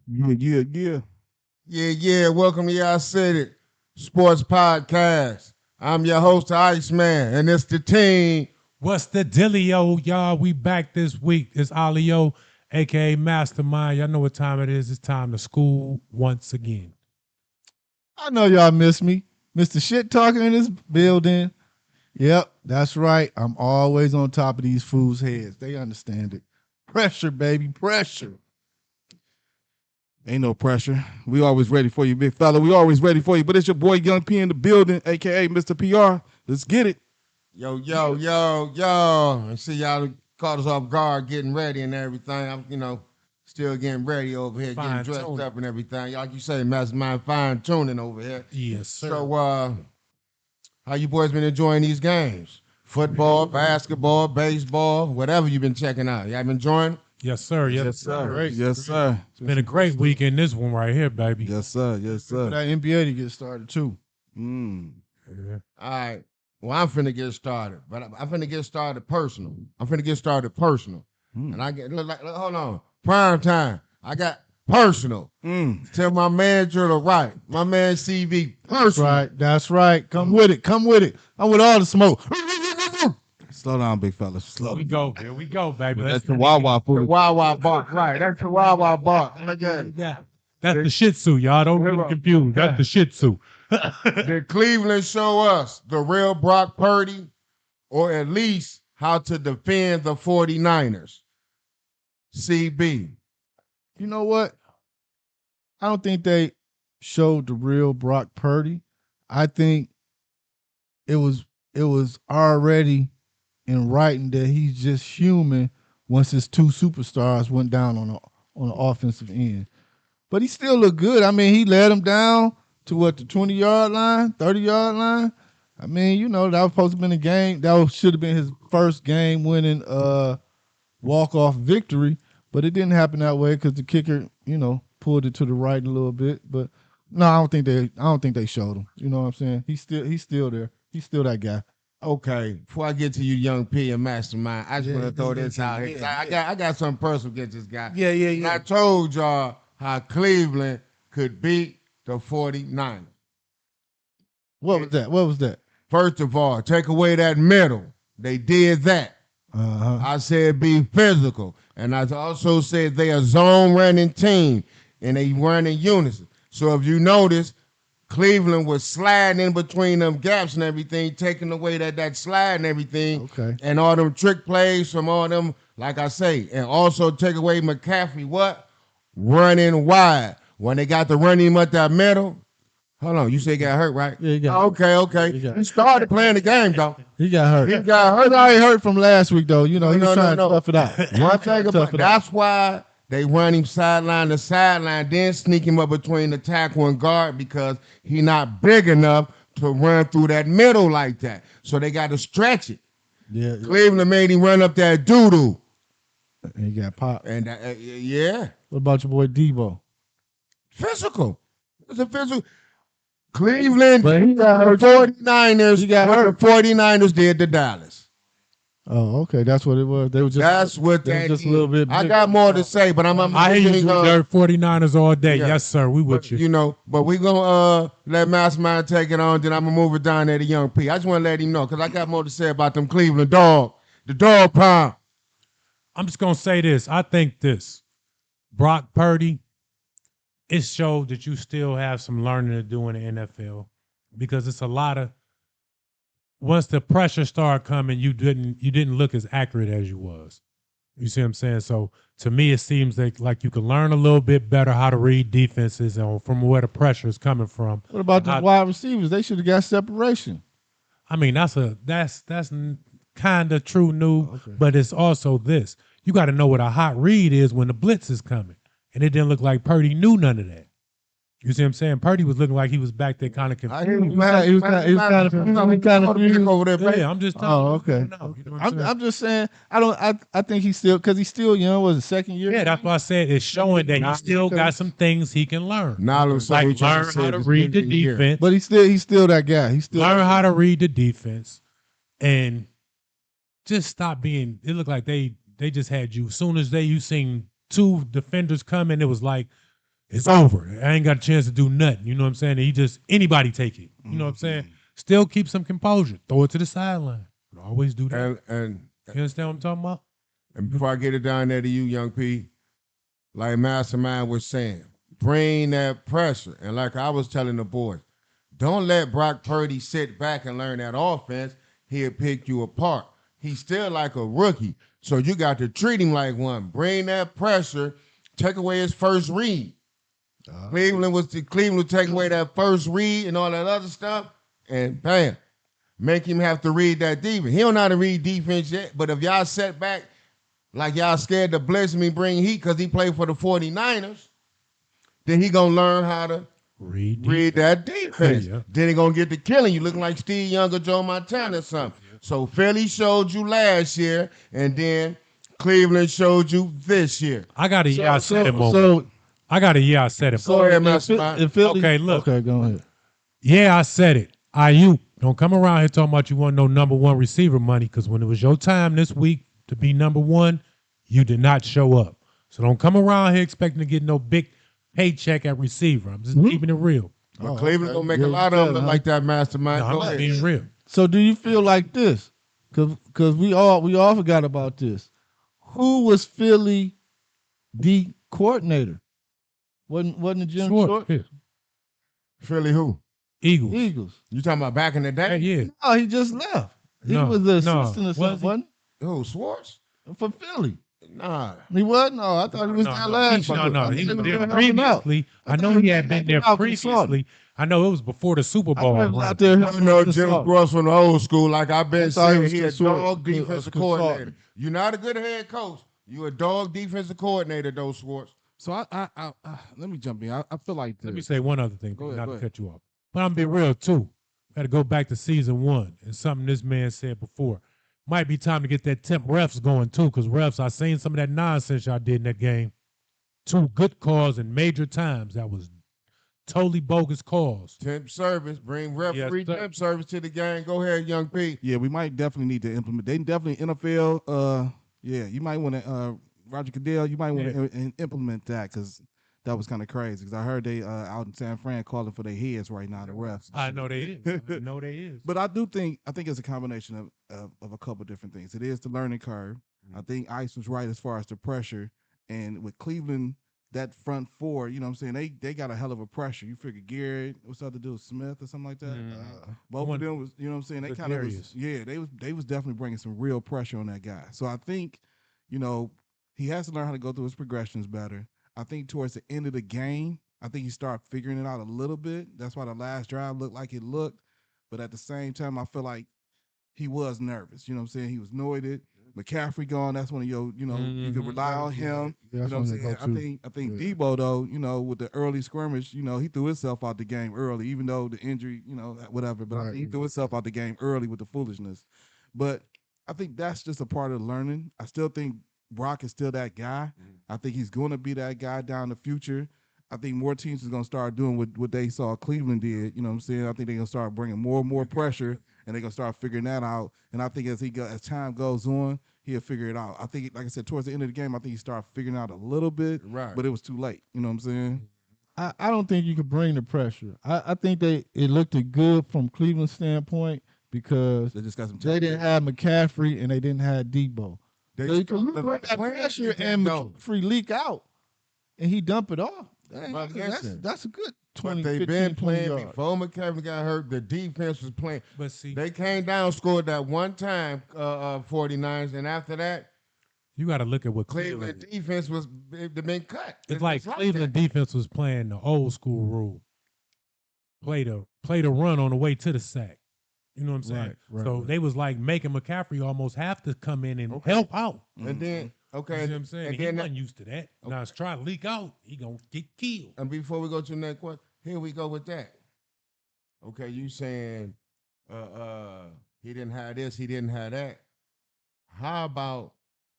Yeah. Yeah. Welcome to Y'all Said It Sports Podcast. I'm your host, the Iceman, and it's the team. What's the dealio, y'all? We back this week. It's Alio, aka Mastermind. Y'all know what time it is. It's time to school once again. I know y'all miss me. Mr. Shit Talker in this building. Yep, that's right. I'm always on top of these fools' heads. They understand it. Pressure, baby, pressure. Ain't no pressure. We always ready for you, big fella. We always ready for you. But it's your boy Young P in the building, aka Mr. PR. Let's get it. Yo. I see y'all caught us off guard getting ready and everything. I'm still getting ready over here, getting dressed Fine-tuning. up and everything. Like you say, mastermind fine tuning over here. Yes, sir. So, how you boys been enjoying these games? Football, basketball, baseball, whatever you been checking out. Y'all been enjoying? Yes, sir. Yes, sir. Great. It's Yes, sir. been a great weekend, this one right here, baby. Yes, sir. Yes, For sir. that NBA to get started too. Yeah. All right. Well, I'm finna get started, but I'm finna get started personal. And I get look, hold on. Prime time. I got personal. Tell my man to the right. My man CV personal. That's right. Come with it. I'm with all the smoke. Slow down, big fella. Slow. Here we go, baby. That's the Wawa The food. Wawa bark. Right. That's the Wawa bark. Look at it. Yeah. That's the Shih Tzu, y'all. Don't get confused. That's the Shih Tzu. Did Cleveland show us the real Brock Purdy, or at least how to defend the 49ers? CB. You know what? I don't think they showed the real Brock Purdy. I think it was already in writing that he's just human once his two superstars went down on the offensive end. But he still looked good. I mean, he led them down to what, the 20-yard line, 30-yard line. I mean, that was supposed to have been a game. That should have been his first game-winning walk-off victory. But it didn't happen that way because the kicker, pulled it to the right a little bit. But no, I don't think they showed him. You know what I'm saying? He's still there. He's still that guy. Okay, before I get to you, Young P and Mastermind, I just want to throw this out here. I got something personal against this guy. Yeah. And I told y'all how Cleveland could beat the 49ers. What was that? First of all, take away that middle. They did that. Uh-huh. I said be physical. And I also said they a zone running team and they run in unison. So if you notice, Cleveland was sliding in between them gaps and everything, taking away that slide and everything. Okay. And all them trick plays from all them, like I say. And also take away McCaffrey, what? Running wide. When they got to run him up that middle. Hold on, you say he got hurt, right? Yeah, he got Okay. He started playing the game, though. He got hurt. He got hurt. He already hurt from last week, though. He was trying to tough it out. One thing Tough about it out. that's why they run him sideline to sideline, then sneak him up between the tackle and guard because he not big enough to run through that middle like that. So they got to stretch it. Yeah. Cleveland made him run up that doo-doo. He got popped. And yeah, What about your boy Debo? physical. It's a physical. Cleveland, But he got hurt. 49ers, He got what hurt. the 49ers did to Dallas. Oh, okay. That's what it was. They were just That's what they that was just is. a little bit I bigger. got more to say, but I'm I hear you, Dirt 49ers all day. Yeah. Yes, sir. We with you. But we gonna let Mastermind take it on, then I'm gonna move it down there to Young P. I just wanna let him know, because I got more to say about them Cleveland dog. The dog pound. I'm just gonna say this. I think this Brock Purdy, it showed that you still have some learning to do in the NFL because it's a lot of once the pressure started coming, you didn't look as accurate as you was. You see what I'm saying? So to me, it seems like you can learn a little bit better how to read defenses and from where the pressure is coming from. What about the wide receivers? They should have got separation. I mean, that's kind of true, new, but it's also this. You got to know what a hot read is when the blitz is coming. And it didn't look like Purdy knew none of that. You see what I'm saying? Purdy was looking like he was back there kind of confused. He was kind of over there, baby. Yeah, I'm just telling Oh, you. okay. You know what I'm saying? I'm just saying. I think he's still because he's still young. Was it second year? Yeah, that's why I said it's showing that he still got some things he can learn. Now looks like Like learn how to read the defense. But he's still that guy. He's still Learn how to read the defense and just stop being. It looked like they just had you. As soon as you seen two defenders coming, it was like it's over. I ain't got a chance to do nothing. You know what I'm saying? And he just anybody take it. You know what I'm saying? Still keep some composure. Throw it to the sideline. But always do that. And You understand what I'm talking about? and before I get it down there to you, Young P, like Mastermind was saying, bring that pressure. And like I was telling the boys, don't let Brock Purdy sit back and learn that offense. He'll pick you apart. He's still like a rookie. So you got to treat him like one. Bring that pressure. Take away his first read. Cleveland would take away that first read and all that other stuff. And bam, make him have to read that defense. He don't know how to read defense yet. But if y'all set back like y'all scared to blitz him and bring heat because he played for the 49ers, then he going to learn how to read that defense. Yeah. Then he gonna get to killing you, looking like Steve Young or Joe Montana or something. So Philly showed you last year, and then Cleveland showed you this year. I got a I said it moment. So I got a I said it. Go ahead, if Philly, Okay, look. Okay, go ahead. Yeah, I said it. IU, don't come around here talking about you want no number one receiver money, because when it was your time this week to be number one, you did not show up. So don't come around here expecting to get no big paycheck at receiver. I'm just keeping it real. But Cleveland gonna make a lot of them look like that Mastermind. No, I'm Go not ahead. being real. So do you feel like this? Because we all forgot about this. Who was Philly D coordinator? Wasn't it Jim Short? Yeah. Philly who? Eagles. Eagles. You talking about back in the day? Yeah. Oh, he just left. He No, was the no. assistant or Was something, he? wasn't Who? Swartz? he? For Philly. Nah. He was? No, I thought he was there last year. No. He was there helping out. previously. I know he had been there previously. I know it was before the Super I Bowl. thought he was run. out there I helping know out the Jim Salt. Cross from the old school. Like I've been I thought he saying, was he a consult- dog he was defensive consultant. coordinator. You're not a good head coach. You a dog defensive coordinator, though, Swartz. So I let me jump in. I feel like this. Let me say one other thing, Go ahead, not go to ahead. cut you off. But I'm being real too. Got to go back to season 1 and something this man said before. Might be time to get that temp refs going too, because refs, I seen some of that nonsense y'all did in that game. 2 good calls in major times. That was totally bogus calls. Temp service, bring referee Yes, sir. temp service to the game. Go ahead, Young P. Yeah, we might definitely need to implement. They definitely NFL. Yeah, you might want to. Roger Goodell, you might want to implement that because that was kind of crazy. Because I heard they out in San Fran calling for their heads right now, the refs. I know they is. I know they is. But I think it's a combination of a couple different things. It is the learning curve. I think Ice was right as far as the pressure, and with Cleveland, that front four, you know what I'm saying, they got a hell of a pressure. You figure Garrett, what's the other dude, Smith or something like that. Both of them was, you know what I'm saying, they kind of was, they was definitely bringing some real pressure on that guy. So I think, you know, he has to learn how to go through his progressions better. I think towards the end of the game, I think he started figuring it out a little bit. That's why the last drive looked like it looked. But at the same time, I feel like he was nervous. You know what I'm saying? He was annoyed. McCaffrey gone. That's when you can rely on him. Yeah, You know what I'm saying? I think Debo though, you know, with the early scrimmage, you know, he threw himself out the game early, even though the injury, you know, whatever. But I think he threw himself out the game early with the foolishness. But I think that's just a part of learning. I still think Brock is still that guy. I think he's going to be that guy down in the future. I think more teams is going to start doing what they saw Cleveland did. You know what I'm saying? I think they're going to start bringing more and more pressure, and they're going to start figuring that out. And I think as time goes on, he'll figure it out. I think, like I said, towards the end of the game, I think he started figuring out a little bit, Right. but it was too late. You know what I'm saying? I don't think you could bring the pressure. I think it looked good from Cleveland's standpoint because They just got some. they didn't have McCaffrey and they didn't have Debo. They So you can still- bring that Where pressure is that, and though? McCaffrey leak out and he dump it off. Dang, But listen, that's a good But 20, they've 15, been 20 playing yards. before McCaffrey got hurt. The defense was playing. But see, They came down, scored that one time, 49ers, and after that, you got to look at what Cleveland Cleveland. defense was they've been cut. It's like that. Cleveland defense was playing the old school rule. Play the run on the way to the sack. You know what I'm saying? So they was like making McCaffrey almost have to come in and help out. And then, okay, You see what I'm saying? and He then wasn't used to that. Now it's trying to leak out. He gonna get killed. and before we go to the next one, here we go with that. Okay, you saying he didn't have this, he didn't have that. How about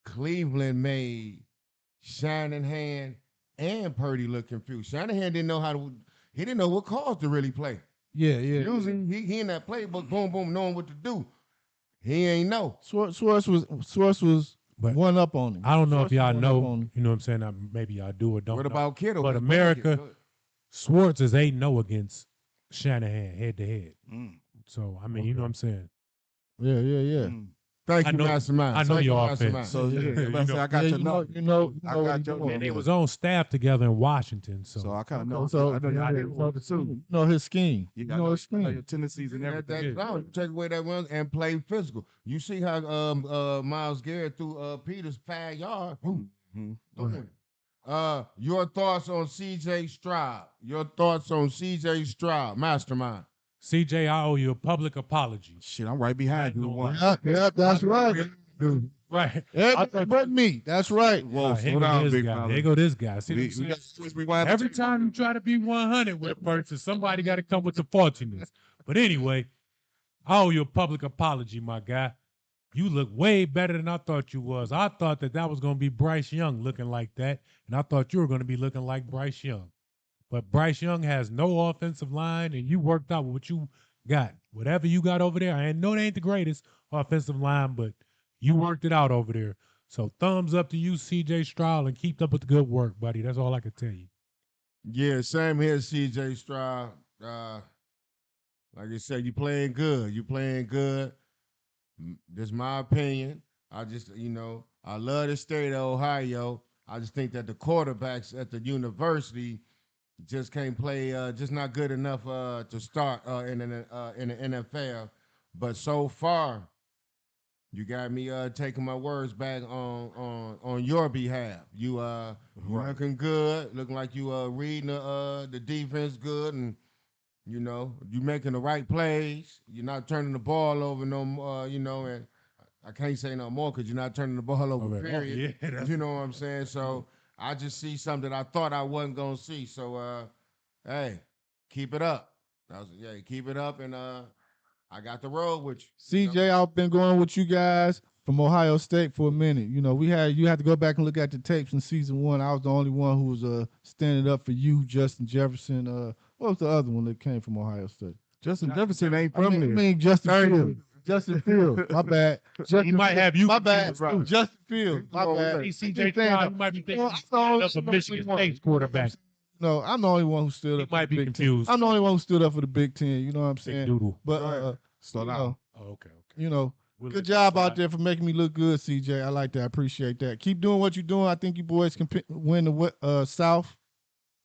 Cleveland made Shanahan and Purdy look confused? Shanahan didn't know he didn't know what calls to really play. Yeah. Usually he in that playbook, boom, boom, knowing what to do. He ain't know. Swartz was But one up on him. I don't know if Schwartz is y'all one up know. on him. You know what I'm saying? Maybe y'all do or don't What know. about Kittle? But Go America, ahead. Schwartz is 8-0 against Shanahan head to head. Mm. So I mean, you know what I'm saying? Yeah. Mm. Thank I you, know- Mastermind. I know Thank you, your Mastermind. offense. So yeah, You I'm about to say know- I got Yeah, your you know, number. you know, I what got he your doing. And they number. was on staff together in Washington. So, So I kind of know. Okay, so I know yeah, your so you know his scheme. You You know his know your scheme. tendencies and That, everything. no, take away that one and play physical. You see how Miles Garrett threw Peters 5 yards. Mhm. Your thoughts on CJ Stroud? Your thoughts on CJ Stroud, Mastermind? CJ, I owe you a public apology. Shit, I'm right behind you. No, One. Yeah, that's right. Dude. Right. Everybody but me. That's right. Whoa, Here slow go down, this big guy. fella. Here go this guy. See what I'm We saying? got to always rewind. Every time you try to be 100 with a person, somebody got to come with the faultiness. But anyway, I owe you a public apology, my guy. You look way better than I thought you was. I thought that was going to be Bryce Young looking like that, and I thought you were going to be looking like Bryce Young. But Bryce Young has no offensive line, and you worked out with what you got. Whatever you got over there, I know they ain't the greatest offensive line, but you worked it out over there. So thumbs up to you, C.J. Stroud, and keep up with the good work, buddy. That's all I can tell you. Yeah, same here, CJ Stroud. Like I said, you playing good. You playing good. This is my opinion. I just, I love the state of Ohio. I just think that the quarterbacks at the university just can't play, just not good enough to start in the NFL. But so far, you got me taking my words back on your behalf. You looking good, looking like you reading the defense good, and you making the right plays. You're not turning the ball over no more. And I can't say no more because you're not turning the ball over. Okay. Period. Oh, yeah, You know what I'm saying? So I just see something that I thought I wasn't gonna see. So hey, keep it up. Keep it up, and I got the road with you. CJ, I've been going with you guys from Ohio State for a minute. You know, you had to go back and look at the tapes in season 1. I was the only one who was standing up for you, Justin Jefferson. What was the other one that came from Ohio State? Justin Jefferson ain't from I there. mean Justin Fields. Justin Fields. My bad. He might have you. My bad. confused, too. Justin Fields. My bad. Hey, C.J. Stroud, you might be thinking of a Michigan State quarterback. No, I'm the only one who stood He up. For might the be Big confused. Ten. I'm the only one who stood up for the Big Ten. You know what I'm Big saying? doodle. But Slow you down. know, Oh, okay. you know, We'll good let you job out slide. there for making me look good, CJ. I like that. I appreciate that. Keep doing what you're doing. I think you boys can win the South,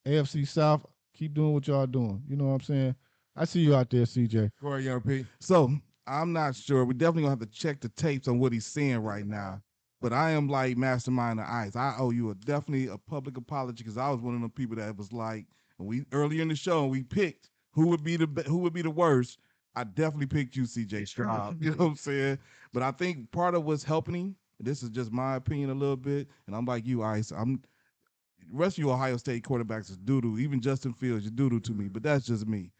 AFC South. Keep doing what y'all doing. You know what I'm saying? I see you out there, CJ. Go ahead, Young P. So I'm not sure. We definitely gonna have to check the tapes on what he's saying right now. But I am like Mastermind the Ice. I owe you definitely a public apology because I was one of the people that was like, when we earlier in the show we picked who would be the worst. I definitely picked you, CJ Stroud. You know what I'm saying? But I think part of what's helping him, this is just my opinion a little bit, and I'm like you, Ice. The rest of you Ohio State quarterbacks is doo-doo. Even Justin Fields is doo-doo to me, but that's just me.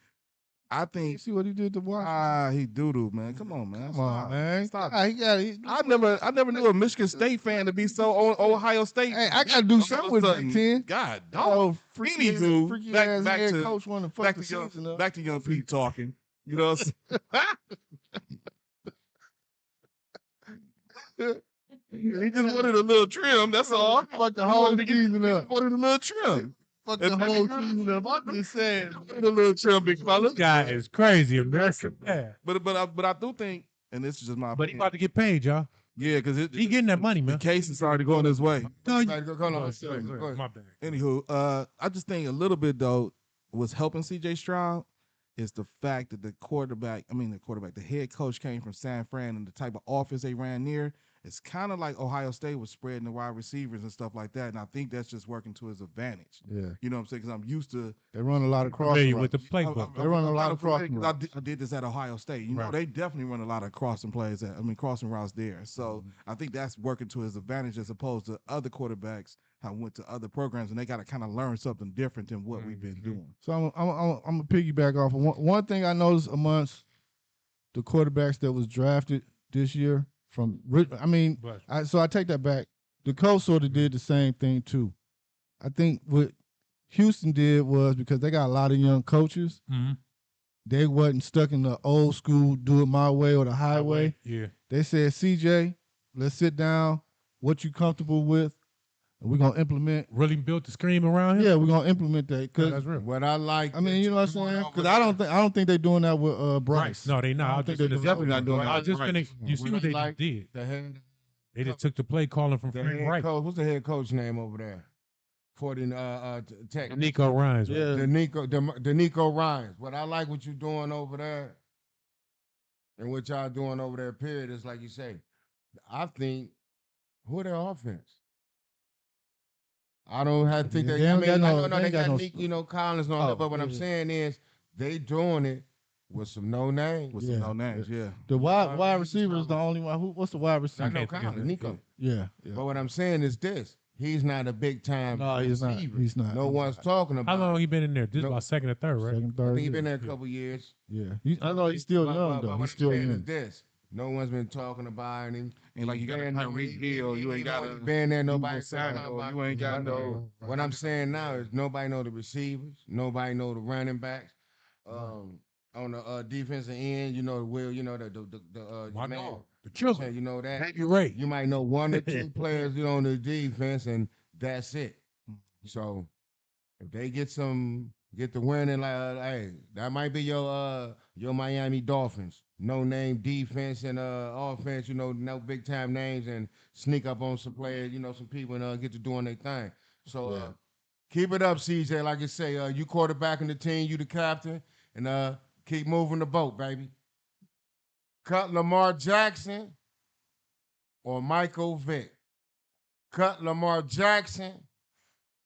I You think see what he did to Washington? he doo-doo, man. Come on, man. Come on, man. Stop. He got it. I never knew a Michigan State fan to be so on Ohio State. Hey, I gotta do something with Big Ten. God, Oh, dog. freaky Anywho, ass back head to coach wanna fuck back the to young season up. back to young Pete talking. You know what I'm saying? He just wanted a little trim. That's all. Fuck the whole season He up. just wanted a little trim. Fuck the whole season up. I'm just saying. Wanted a little trim, big fella. This guy is crazy, American. Yeah. But I do think, and this is just my But he opinion. about to get paid, y'all. Yeah, because He getting that money, the man. case is already going his way. No, you- Go on. Go Go ahead. My bad. Anywho, I just think a little bit though, what's helping CJ Stroud is the fact that the head coach came from San Fran, and the type of offense they ran near. It's kind of like Ohio State was spreading the wide receivers and stuff like that, and I think that's just working to his advantage. Yeah. You know what I'm saying? Because I'm used to They run a lot of cross Familiar with the routes. playbook. They run a lot of crossing. crossing I did this at Ohio State. You know, Right. they definitely run a lot of crossing crossing routes there. So I think that's working to his advantage as opposed to other quarterbacks who went to other programs and they got to kind of learn something different than what we've been doing. So I'm gonna piggyback off of one thing I noticed amongst the quarterbacks that was drafted this year so I take that back. The coach sort of did the same thing too. I think what Houston did was because they got a lot of young coaches, Mhm. they wasn't stuck in the old school do it my way or the highway. Yeah. They said, CJ, let's sit down. what you comfortable with, and we're gonna implement. Really built the scheme around him. Yeah, we're gonna implement that Yeah, because that's real. What I like, I mean, you know what I'm saying? Because I I don't think they're doing that with Bryce. No, they not. I I don't think just they're finished- doing definitely not doing I that. just Right. finished. You see what they just did? the head, They just took the play calling from the Frank head Wright. coach. What's the head coach name over there? For the Tech. Nico Ryan's. Right? Yeah. The Nico Ryans. What I like what you doing over there, and what y'all doing over there. Period is like you say. I think who their offense. I don't have to think Yeah, they. they I don't mean, got I no- know they they ain't got got no- Nick, Collins and all that. But what I'm yeah. saying is they doing it with some no names. With Yeah. some no names, yeah. The wide receiver is the only one. What's the wide I receiver? know can't think of Collins, it. Nico. Yeah. But what I'm saying is this: he's not a big time. No, he's not. receiver. He's not. No He's one's not. talking How about. long he been in there? This No. about second or third, right? Second, I third. think he's been year. there a couple years. Yeah. I know he's still young But though. what He's I'm still saying is young. this: no one's been talking about him. Ain't like you got a Tyreek Hill, you ain't got a been there. Nobody Debo Samuel, about you ain't got no. What I'm saying now is nobody know the receivers, nobody know the running backs. On the defensive end, you know the Will, you know the My man, dog, the killer, you know that. Baby Ray. You might know one or two players, on the defense, and that's it. So if they get the win, and hey, that might be your Miami Dolphins. No name defense and offense, no big time names, and sneak up on some players, some people, and get to doing their thing. So keep it up, CJ. Like I say, you quarterbacking the team, you the captain, and keep moving the boat, baby. Cut Lamar Jackson or Michael Vick. Cut Lamar Jackson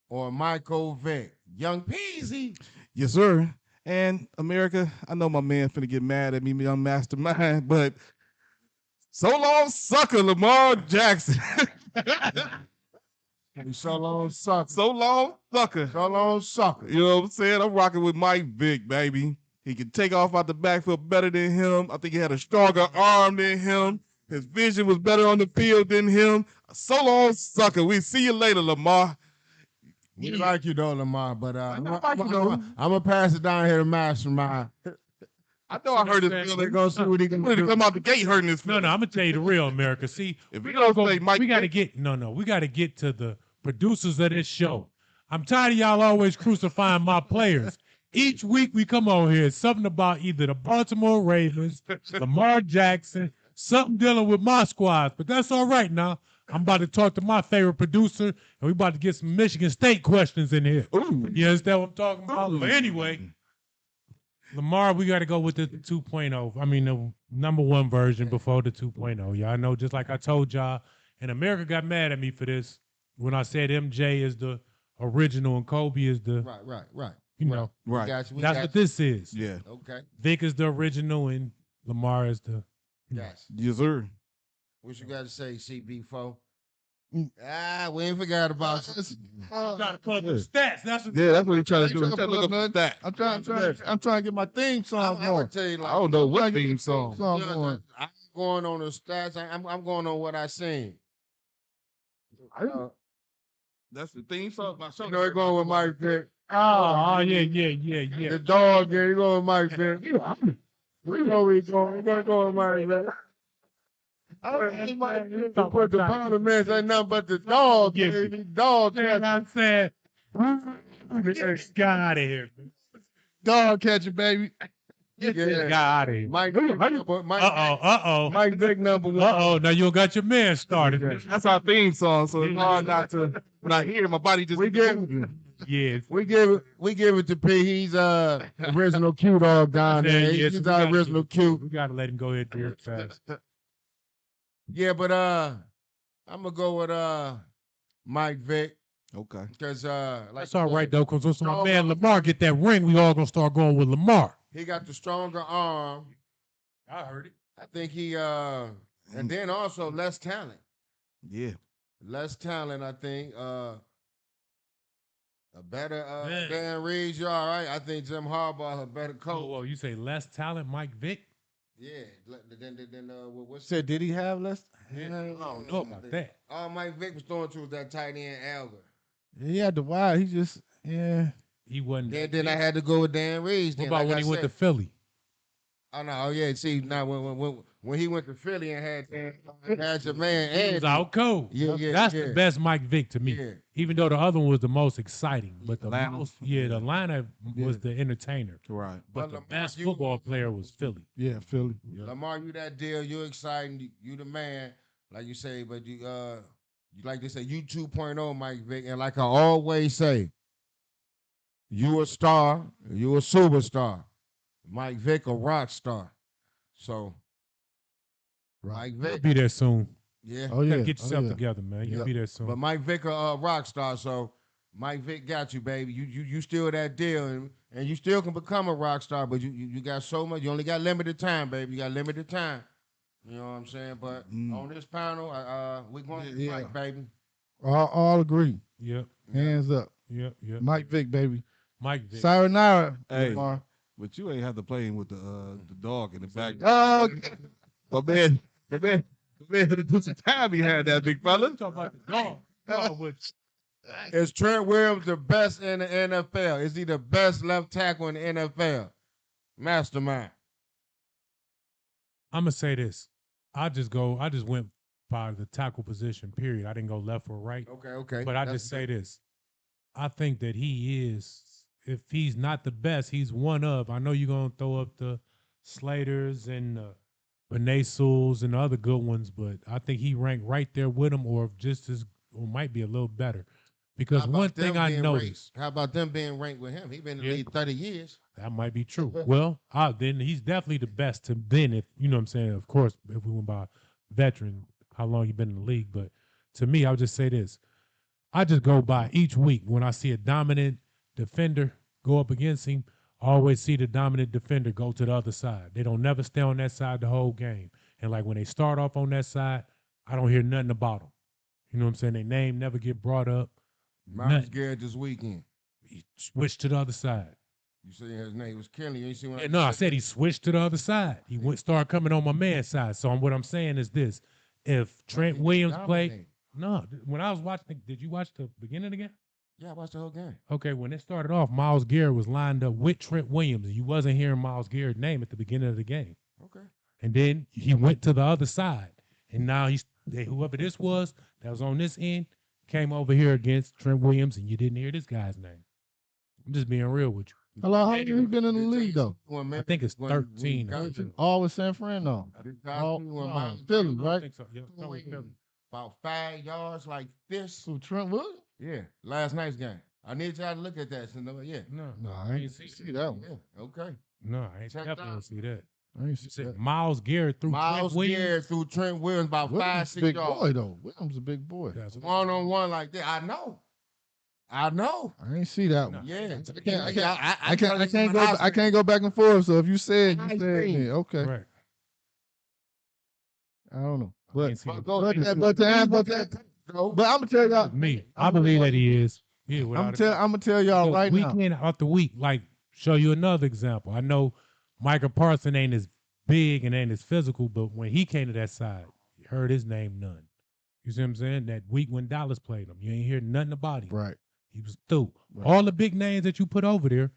or Michael Vick. Young Peasy. Yes, sir. And America, I know my man finna get mad at me, young mastermind, but so long, sucker, Lamar Jackson. So long, sucker. So long, sucker. So long, sucker. You know what I'm saying? I'm rocking with Mike Vick, baby. He can take off out the backfield better than him. I think he had a stronger arm than him. His vision was better on the field than him. So long, sucker. We see you later, Lamar. We like you though, Lamar, but I'm like you, though. gonna pass it down here to Mastermind. I know I heard his We're feelings. gonna see what he can Ready to do. come out the gate hurting his No, feelings. I'm gonna tell you the real America. See, If we don't say Mike we gotta Vick- get we gotta get to the producers of this show. I'm tired of y'all always crucifying my players. Each week we come on here, something about either the Baltimore Ravens, Lamar Jackson, something dealing with my squads. But that's all right now. I'm about to talk to my favorite producer, and we about to get some Michigan State questions in here. Ooh. You understand what I'm talking about? But anyway, Lamar, we got to go with the 2.0. I mean, the number one version before the 2.0. Y'all know, just like I told y'all, and America got mad at me for this when I said MJ is the original and Kobe is the, Right. you know, Right. We got you. that's what this is. Yeah. Okay. Vic is the original and Lamar is the. Yes. Yes, sir. What you got to say, CB4? We ain't forgot about you. Trying to pull up the stats. That's what. Yeah, that's what he's trying to do. Trying He's to trying to look pull up up that. I'm trying to get my theme song I'm gonna going. tell you, I like, don't know what Trying to get theme the song. song you know, going. I'm going on the stats. I'm going on what I seen. That's the theme song. My You know, they're going with Mike Vick. Oh, yeah. The dog, yeah, you going with Mike Vick. We know we going. We're gonna go with Mike Vick. Put the powder man ain't nothing but the dog, baby. Dog And catch, I said, get this guy out of here. Dog catcher, baby. Get Yeah. this guy out of here. Mike, Uh-oh. Mike Vick number one. Uh-oh. Now you got your man started. That's our theme song, so it's hard not to. When I hear it, my body just. We give, Yes. we give it to P. He's original Q dog down there. Yeah, He's so our original Q. We got to let him go ahead real fast. Yeah, but I'm gonna go with Mike Vick Okay. because That's all right, though, because once my man Lamar get that ring, we all going to start going with Lamar. he got the stronger arm. I heard it. I think he and then also less talent. Yeah. Less talent, I think. A better Man. Dan Reeves, you all right. I think Jim Harbaugh a better coach. Oh, you say less talent, Mike Vick? Yeah. Then what's Said, did he have less? I don't know about that. All Mike Vick was throwing to was that tight end Albert. He had the wide. He just, yeah. He wasn't. Then I had to go with Dan Reeves. What Then, about like when I he went to said, Philly? Oh no, oh yeah. See now when he went to Philly and had your man He was Andy. out cold. Yeah, That's yeah. the best Mike Vick to me. Yeah. Even though the other one was the most exciting, but the Atlanta. most, the lineup was the entertainer. Right. But the Lamar, best you- football player was Philly. Yeah, Philly. Lamar, you that deal, you exciting, you the man, like you say, but you like they say, you 2.0, Mike Vick, and like I always say, you a star, you a superstar. Mike Vick a rock star. So Mike You'll Vick, be there soon. yeah. Oh You yeah. gotta get Oh, yourself yeah. together, man. You'll Yeah. be there soon. But Mike Vick a rock star, so Mike Vick got you, baby. You still that deal, and you still can become a rock star, but you got so much. You only got limited time, baby. You got limited time. You know what I'm saying? But on this panel, we going to Yeah. Mike, baby. All agree. Yep, Hands up. yep. Mike Vick, baby. Mike Vick. Sayonara, Hey. Lamar. But you ain't have to play him with the dog in the back. Oh, but man, do some time he had that big fella. Talking about the dog. Dog was- Is Trent Williams the best in the NFL? Is he the best left tackle in the NFL? Mastermind. I'm gonna say this. I just went by the tackle position. Period. I didn't go left or right. Okay. But I That's just say good. this. I think that he is, if he's not the best, he's one of. I know you're going to throw up the Slaters and Benet Sewells and the other good ones, but I think he ranked right there with him or just as, or might be a little better. Because How about one thing them I being noticed, ranked? How about them being ranked with him? He been in the Yeah. league 30 years. that might be true. Well, then he's definitely the best to then, if you know what I'm saying. Of course, if we went by veteran, how long you been in the league. But to me, I'll just say this. I just go by each week when I see a dominant defender go up against him. I always see the dominant defender go to the other side. They don't never stay on that side the whole game. And like when they start off on that side, I don't hear nothing about them. You know what I'm saying? Their name never get brought up. Miles Nothing. Garrett this weekend. He switched to the other side. You see his name was Kelly. You ain't see when Yeah, no, I said he switched to the other side. He went started coming on my man's side. So what I'm saying is this: if Trent Williams play, no, when I was watching, did you watch the beginning of the game? Yeah, I watched the whole game. Okay, when it started off, Miles Garrett was lined up with Trent Williams, and you wasn't hearing Miles Garrett's name at the beginning of the game. Okay. And then he went to the other side, and now whoever this was that was on this end came over here against Trent Williams, and you didn't hear this guy's name. I'm just being real with you. How long have you been in the league though? I think it's 13. All with San Fran though. All Philly, I right? think so. Yeah, no, it's Philly. About 5 yards like this. So Trent Williams? Yeah, last night's game. I need y'all to look at that. So, yeah. No, No, I ain't see that one. Yeah. Okay. no, I ain't Check definitely out. don't see that. I ain't You see said that. Miles Garrett through Miles Trent Williams. Garrett through Trent Williams about Williams 5, a 6 big yards. boy though. Williams a big boy. That's what- One-on-one like that. I know. I ain't see that one. Yeah. I can't go back and forth. So if you said, I you said see. yeah, okay. Right. I don't know. I But ain't seen it. but I'm gonna tell y'all. Me, I believe that he is. Yeah, I'm gonna tell y'all right week now. in after week, like show you another example. I know Michael Parson ain't as big and ain't as physical, but when he came to that side, you heard his name none. You see what I'm saying? That week when Dallas played him, you ain't hear nothing about him. Right. He was through. Right. All the big names that you put over there,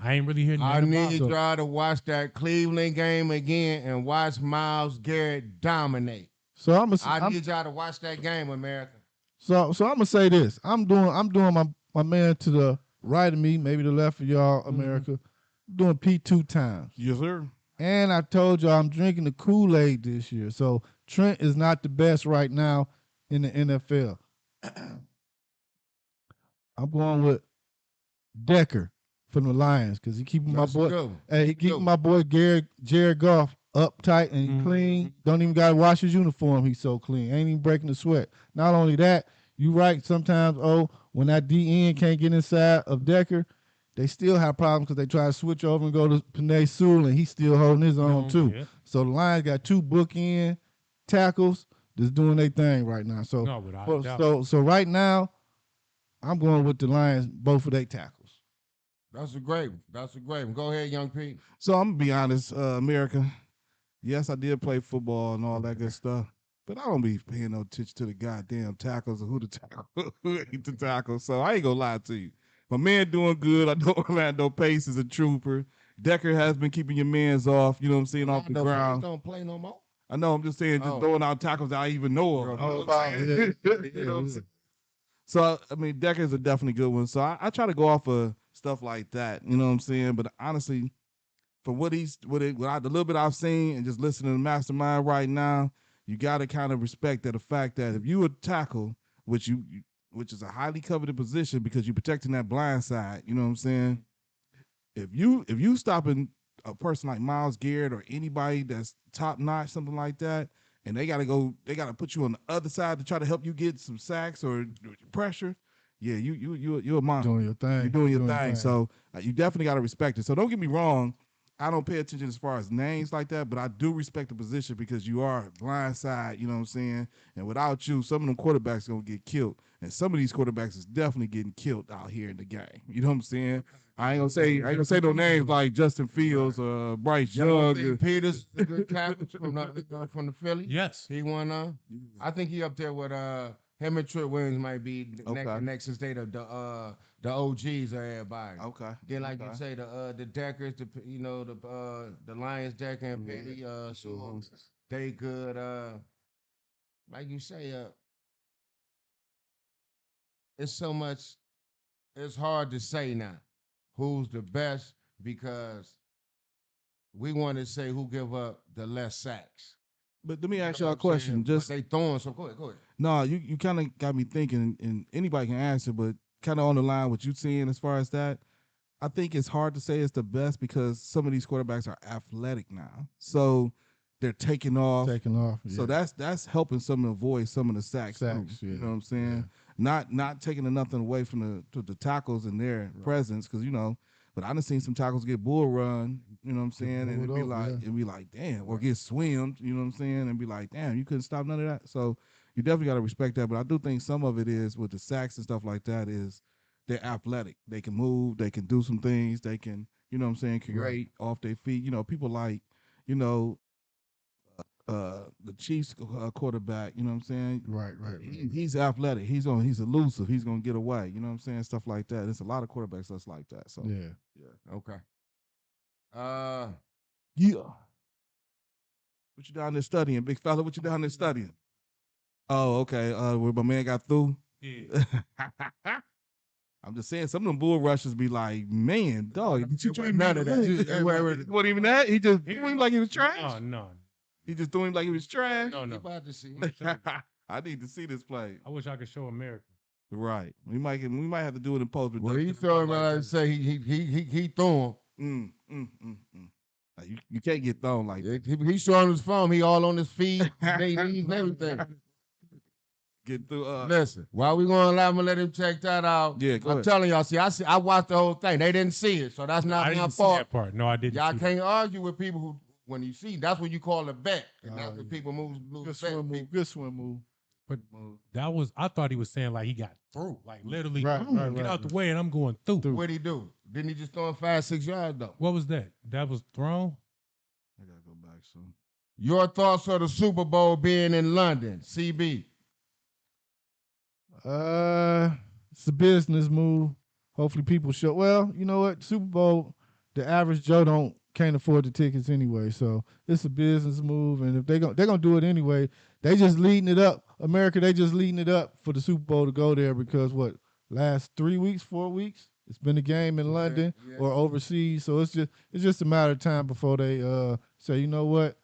I ain't really hearing I nothing about need them. y'all to watch that Cleveland game again and watch Miles Garrett dominate. So I need y'all to watch that game, America. So I'm gonna say this. I'm doing my man to the right of me, maybe the left of y'all, America. I'm doing P2 times. Yes, sir. And I told y'all I'm drinking the Kool-Aid this year. So Trent is not the best right now in the NFL. I'm going with Decker from the Lions because he keeping That's my boy. good. Hey, he keeping Good. my boy Jared Goff uptight and clean. Don't even gotta wash his uniform. He's so clean. Ain't even breaking the sweat. Not only that, you right. Sometimes, when that DN can't get inside of Decker, they still have problems because they try to switch over and go to Panay Sewell, and he's still holding his own too. Yeah. So the Lions got 2 bookend tackles that's doing their thing right now. So No, without a doubt. so right now, I'm going with the Lions, both of their tackles. That's a great one. That's a great one. Go ahead, young Pete. So I'm gonna be honest, America. Yes, I did play football and all that good stuff, but I don't be paying no attention to the goddamn tackles or who the tackle, who ain't the tackle. So I ain't gonna lie to you. My man doing good. I know Orlando Pace is a trooper. Decker has been keeping your mans off. You know what I'm saying, off the Rondo First ground. don't play no more. I know. I'm just saying, just throwing out tackles that I even know of. Oh, You know what I'm saying? You know what I'm saying? So I mean, Decker's a definitely good one. So I try to go off of stuff like that. You know what I'm saying? But honestly, from the little bit I've seen and just listening to Mastermind right now, you got to kind of respect that the fact that if you a tackle, which is a highly coveted position because you're protecting that blind side, you know what I'm saying? If you stopping a person like Miles Garrett or anybody that's top notch, something like that, and they gotta put you on the other side to try to help you get some sacks or pressure. Yeah, you're a monster. Doing your thing. You're doing your thing. So you definitely gotta respect it. So don't get me wrong. I don't pay attention as far as names like that, but I do respect the position because you are blindside, you know what I'm saying? And without you, some of them quarterbacks are gonna get killed. And some of these quarterbacks is definitely getting killed out here in the game. You know what I'm saying? I ain't gonna say no names like Justin Fields or Bryce Young. Peters, the good tackle from the Philly. Yes. He won. I think he up there with him and Trent Williams might be next in state of the OGs of everybody. Okay. Then like you say the Deckers, the Lions Decker and Petty, so they good. Like you say, it's so much. It's hard to say now who's the best because we want to say who give up the less sacks. But let me ask You know y'all a what I'm question. saying? Just But they throwing, so go ahead. no, you kind of got me thinking, and anybody can answer, but kind of on the line what you seeing as far as that. I think it's hard to say it's the best because some of these quarterbacks are athletic now, so they're taking off. So that's helping some to avoid some of the sacks. You know what I'm saying? Not taking nothing away from the tackles and their presence, because But I done seen some tackles get bull run. You know what I'm saying? And it'd be like, damn, or get swimmed. You know what I'm saying? And be like, damn, you couldn't stop none of that. So you definitely got to respect that. But I do think some of it is with the sacks and stuff like that is they're athletic. They can move. They can do some things. They can, you know what I'm saying, create off their feet. People like, you know, the Chiefs quarterback, you know what I'm saying? Right. He's athletic. He's elusive. He's gonna get away. You know what I'm saying? Stuff like that. There's a lot of quarterbacks that's like that. So yeah. Okay. Yeah. What you down there studying, big fella? What you down there studying? Oh, okay. Where my man got through. Yeah. I'm just saying, some of them bull rushers be like, man, dog, you treat none of that. It Wasn't even that. He just threw him like he was trash. No. He just threw him like he was trash. No. about to see. I need to see this play. I wish I could show America. Right. We might have to do it in post. Well, he throw him like say he threw him. Like, you can't get thrown like that. He showing his phone. He all on his feet, knees, and everything. Get through. Listen, while we gonna allow him to let him check that out? Yeah, go I'm ahead. telling y'all. I watched the whole thing. They didn't see it, so that's not I my didn't see fault. that part. No, I didn't. Y'all see can't argue with people who, when you see, that's what you call a bet. And that's what people lose Good bet. swim move. Good swim move. But that was, I thought he was saying like he got through, like literally, Right, get out the way and I'm going through. What'd he do? Didn't he just throw him 5-6 yards though? What was that? That was thrown? I gotta go back soon. Your thoughts of the Super Bowl being in London, CB? It's a business move. Hopefully people show. Well, you know what? Super Bowl, the average Joe can't afford the tickets anyway. So it's a business move, and if they're gonna do it anyway, they just leading it up. America, they just leading it up for the Super Bowl to go there because last 3 weeks, 4 weeks, it's been a game in London or overseas. So it's just a matter of time before they say, you know what,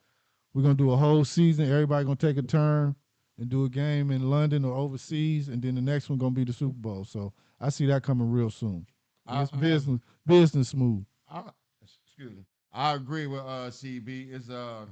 we're gonna do a whole season. Everybody gonna take a turn and do a game in London or overseas, and then the next one gonna be the Super Bowl. So I see that coming real soon. It's business move. Excuse me. I agree with CB. It's a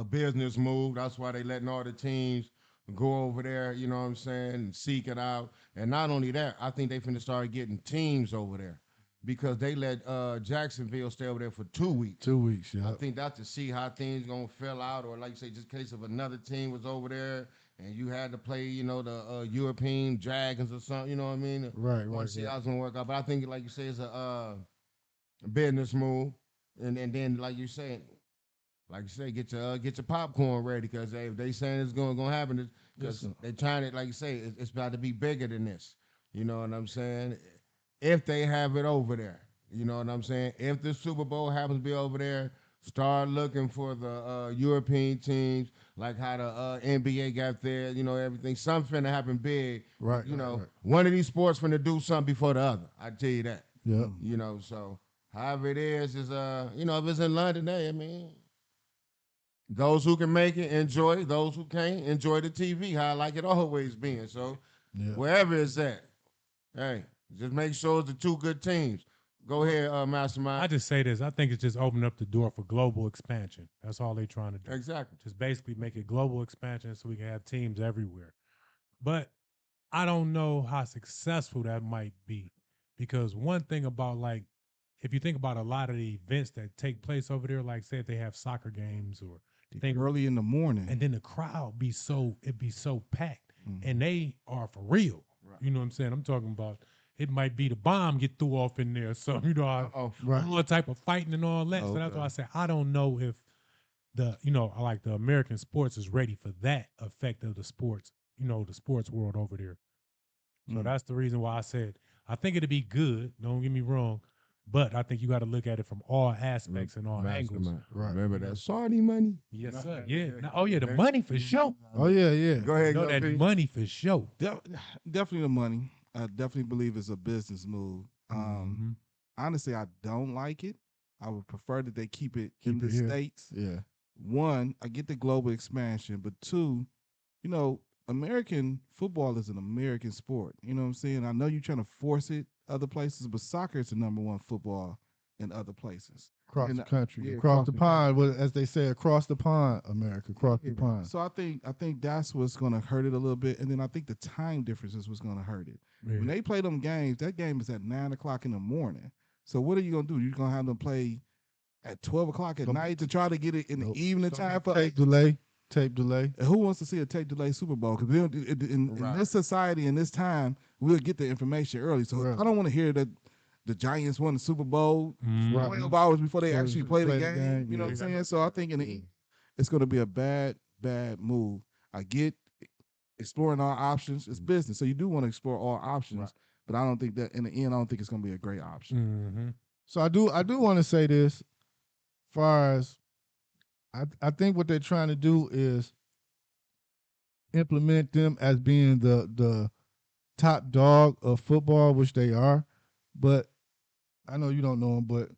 business move. That's why they letting all the teams go over there, you know what I'm saying, and seek it out. And not only that, I think they finna start getting teams over there because they let Jacksonville stay over there for 2 weeks. 2 weeks, yeah. I think that's to see how things gonna fill out, or like you say, just in case if another team was over there and you had to play, the European Dragons or something, you know what I mean? Right. Want to see how it's gonna work out. But I think, like you say, it's a business move, and then like you say, get your popcorn ready because if they saying it's gonna happen, because they trying it, like you say, it's about to be bigger than this. You know what I'm saying? If they have it over there, You know what I'm saying? If the Super Bowl happens to be over there, start looking for the European teams, like how the NBA got there. You know, everything. Something finna happen big. Right. You know, Right. one of these sports finna do something before the other. I tell you that. Yeah. You know, so however it is you know, if it's in London, hey, I mean, those who can make it enjoy. Those who can't enjoy the TV. How I like it always being. So Yeah. wherever it's at, hey, just make sure it's the two good teams. Go ahead, Mastermind. I just say this. I think it's just opening up the door for global expansion. That's all they're trying to do. Exactly. Just basically make it global expansion so we can have teams everywhere. But I don't know how successful that might be because one thing about like, if you think about a lot of the events that take place over there, like say if they have soccer games or things, Early in the morning. and then the crowd be so packed, Mhm. and they are for real. Right. You know what I'm saying? I'm talking about it might be the bomb get threw off in there, so you know Oh, Right. all type of fighting and all that. So that's Okay. why I say I don't know if I like the American sports is ready for that effect of the sports, the sports world over there. So Mm. that's the reason why I said I think it'd be good. Don't get me wrong, but I think you got to look at it from all aspects and all angles. Mastermind. Right. Remember that Saudi money? Yes, sir. Yeah. Oh, yeah. The money for sure. Oh yeah, yeah. Go ahead, You know go that P. money for sure. Definitely the money. I definitely believe it's a business move. Mhm. Honestly, I don't like it. I would prefer that they keep it in Keep the it here. states. Yeah. One, I get the global expansion, but two, you know, American football is an American sport. You know what I'm saying? I know you're trying to force it other places, but soccer is the number one football in other places. Across And, the country, yeah, across across the the pond, as they say, across the pond, America, across the pond. So I think that's what's going to hurt it a little bit, and then I think the time difference is what's going to hurt it. Yeah. When they play them games, that game is at 9 o'clock in the morning. So what are you going to do? You're going to have them play at 12 o'clock at Some- night to try to get it in Nope. the evening time for. Tape delay. And who wants to see a tape delay Super Bowl? Because in Right. this society, in this time, we'll get the information early. So Right. I don't want to hear that the Giants won the Super Bowl Mhm. Right. 12 hours before they So actually play the game. You know what I'm saying? So I think in the it's going to be a bad move. I get exploring all options. It's business, so you do want to explore all options. Right. But I don't think that in the end, I don't think it's going to be a great option. Mhm. So I do want to say this, far as I think what they're trying to do is implement them as being the top dog of football, which they are. But I know you don't know him, but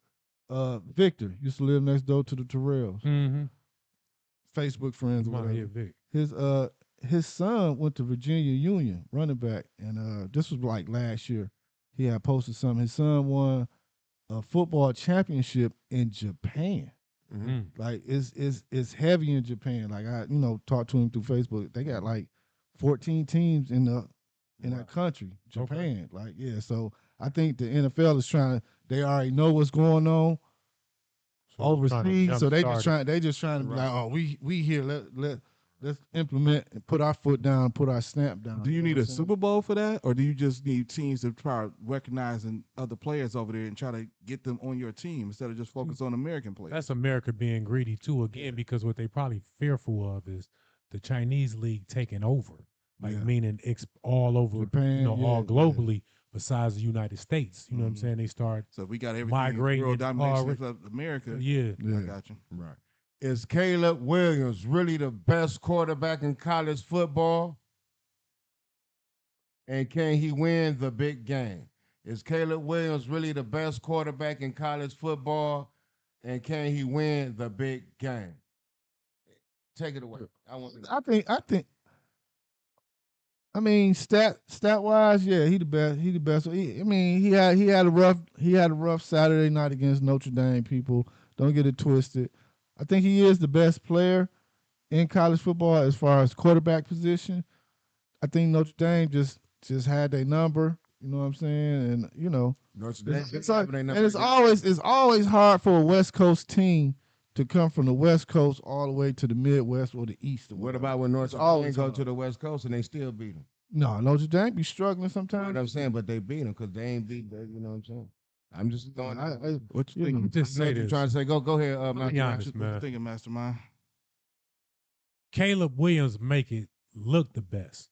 Victor used to live next door to the Terrells. Mhm. Facebook friends or Come on, whatever. yeah, Vic. His son went to Virginia Union, running back, and this was like last year. He had posted something. His son won a football championship in Japan. Mm. Like it's heavy in Japan. Like I talked to him through Facebook. They got like 14 teams in that country, Japan. Like yeah, so I think the NFL is trying to. They already know what's going on So we're trying to overseas, so jumpstart it. they just trying to be like, oh, we here. Let's implement and put our foot down, put our stamp down. Do you know need what a I'm saying? Super Bowl for that, or do you just need teams to try recognizing other players over there and try to get them on your team instead of just focus on American players? That's America being greedy too. Again, because what they probably fearful of is the Chinese league taking over, like Yeah. meaning all over, Japan, all yeah. globally. Besides the United States, you know what I'm Mhm. saying? They start So if we got everything migrating world domination already. of America, Yeah. Yeah. I got you. Right. Is Caleb Williams really the best quarterback in college football? And can he win the big game? Is Caleb Williams really the best quarterback in college football? And can he win the big game? Take it away. I want to I think. I mean, stat wise, yeah, he the best. He the best. I mean, he had a rough Saturday night against Notre Dame. People don't get it twisted. I think he is the best player in college football as far as quarterback position. I think Notre Dame just had their number. You know what I'm saying? And it's always hard for a West Coast team to come from the West Coast all the way to the Midwest or the East. Or What whatever. about when North It's Carolina always go hard. to the West Coast and they still beat them? No, Notre Dame be struggling You know sometimes. what I'm saying? But they beat them because they ain't beat them. You know what I'm saying? I'm just going. What you You thinking? know. Just I know say what you're this. trying to say. Go ahead. Be Mastermind. honest, What you man. thinking, Mastermind? Caleb Williams make it look the best.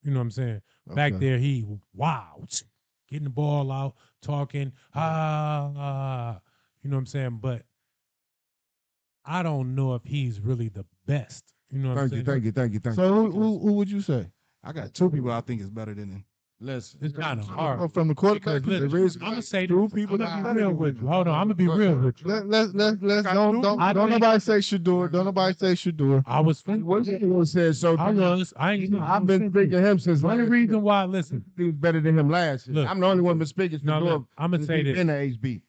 You know what I'm saying? Back Okay. there, he wow. getting the ball out, talking, you know what I'm saying? But I don't know if he's really the best. You know what I'm Thank you, saying? thank you, thank you, thank So you. who would you say? I got two people I think is better than him. Listen, It's kind of hard. From the quarterback. Because listen, I'm gonna say Two this. people I'm that gonna be real with you. Hold on, I'm gonna be real with you. Let's don't I think- nobody say Shador. Don't nobody say Shador. I was. what you said so. I was. I ain't. I've been thinking him since Only last reason year. why. Listen, He was better than him last year. Look. I'm the only one been speaking to No, the look, door. I'ma say this. In the HB.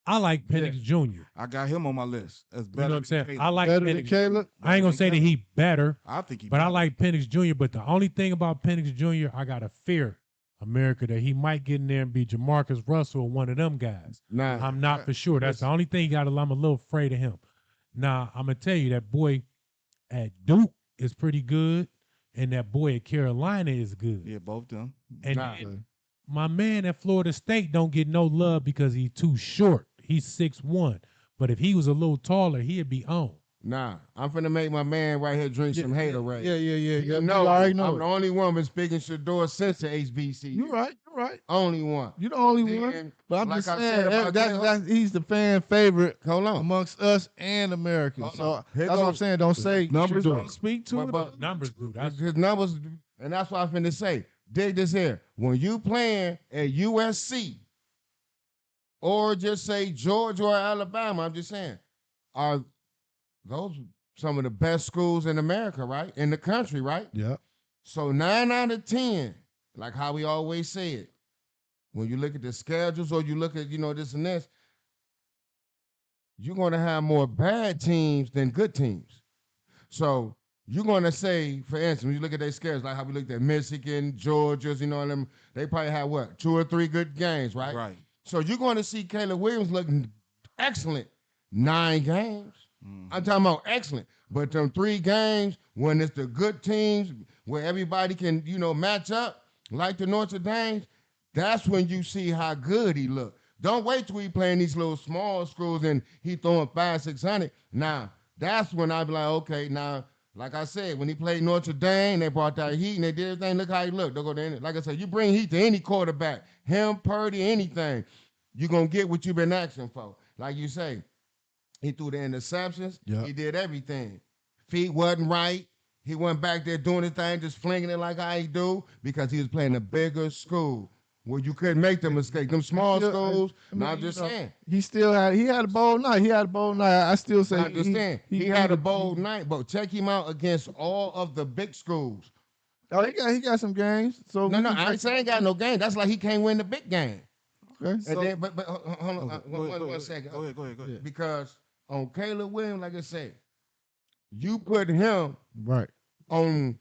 I like Penix Jr. I got him on my list as You better. know what I'm saying? than I Caleb. like Better than Penix. Caleb. I ain't gonna say that he better, I think he. but I better. like Penix Jr. But the only thing about Penix Jr., I gotta fear America that he might get in there and be Jamarcus Russell or one of them guys. Nah, I'm not for sure. That's the only thing you gotta. I'm a little afraid of him. Now I'm gonna tell you that boy at Duke is pretty good, and that boy at Carolina is good. Yeah, both them. And Nah. my man at Florida State don't get no love because he's too short. He's 6'1". But if he was a little taller, he'd be on. nah. I'm finna make my man right here drink some haterade. Yeah. You know, I already know. I'm the only one been speaking Shador since the HBC. You're right. Only one. You're the only Then, one. But I'm like just I saying said about that's he's the fan favorite Hold on. amongst us and Americans. Hold So on. Here that's what I'm goes- saying. Don't say Numbers Shador. don't speak to it. But Numbers do. That's his numbers, and that's what I'm finna say. Dig this here. When you playing at USC, or just say Georgia or Alabama, I'm just saying, are those some of the best schools in America, right? In the country, right? Yeah. So 9 out of 10, like how we always say it, when you look at the schedules or you look at, this and this, you're gonna have more bad teams than good teams. So you're gonna say, for instance, when you look at their schedules, like how we looked at Michigan, Georgia's, them, they probably have what, 2 or 3 good games, right? Right. So you're gonna see Caleb Williams looking excellent 9 games. I'm talking about excellent. But them 3 games, when it's the good teams, where everybody can, match up, like the Notre Dame, that's when you see how good he look. Don't wait till he playing these little small schools and he throwing 500-600. Now, that's when I be like, okay, now, like I said, when he played Notre Dame, they brought that heat and they did everything. Look how he looked. They'll go there. Like I said, you bring heat to any quarterback, him, Purdy, anything, you're going to get what you've been asking for. Like you say, he threw the interceptions. Yeah. He did everything. Feet wasn't right. He went back there doing his thing, just flinging it like I do, because he was playing a bigger school where you couldn't make the mistake. Them small schools, I'm just saying. He had a bold night. I still say I understand. He had a bold night, but check him out against all of the big schools. Oh, he got some games. So No, I ain't saying he got no game. That's like he can't win the big game. Okay. And So, then, but hold on, Go ahead, one second. Go ahead. Because on Caleb Williams, like I said, you put him right. on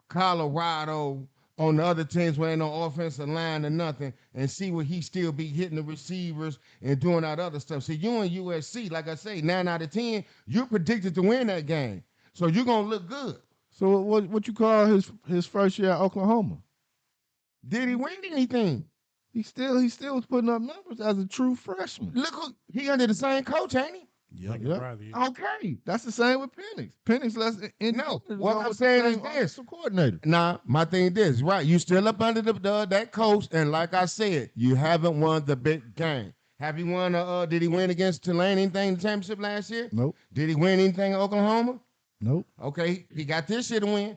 Colorado, on the other teams where ain't no offensive line or nothing, and see what he still be hitting the receivers and doing that other stuff. See, you in USC, like I say, 9 out of 10, you're predicted to win that game. So you're gonna look good. So what you call his first year at Oklahoma? Did he win anything? He still was putting up numbers as a true freshman. Look, he under the same coach, ain't he? Yep. Yeah. Probably. Okay. That's the same with Penix. Penix less in No, what I'm saying is this. Coordinator. Nah, my thing is this, right? You still up under that coach, and like I said, you haven't won the big game. Have you won? Did he win against Tulane anything in the championship last year? Nope. Did he win anything in Oklahoma? Nope. Okay, he got this shit to win.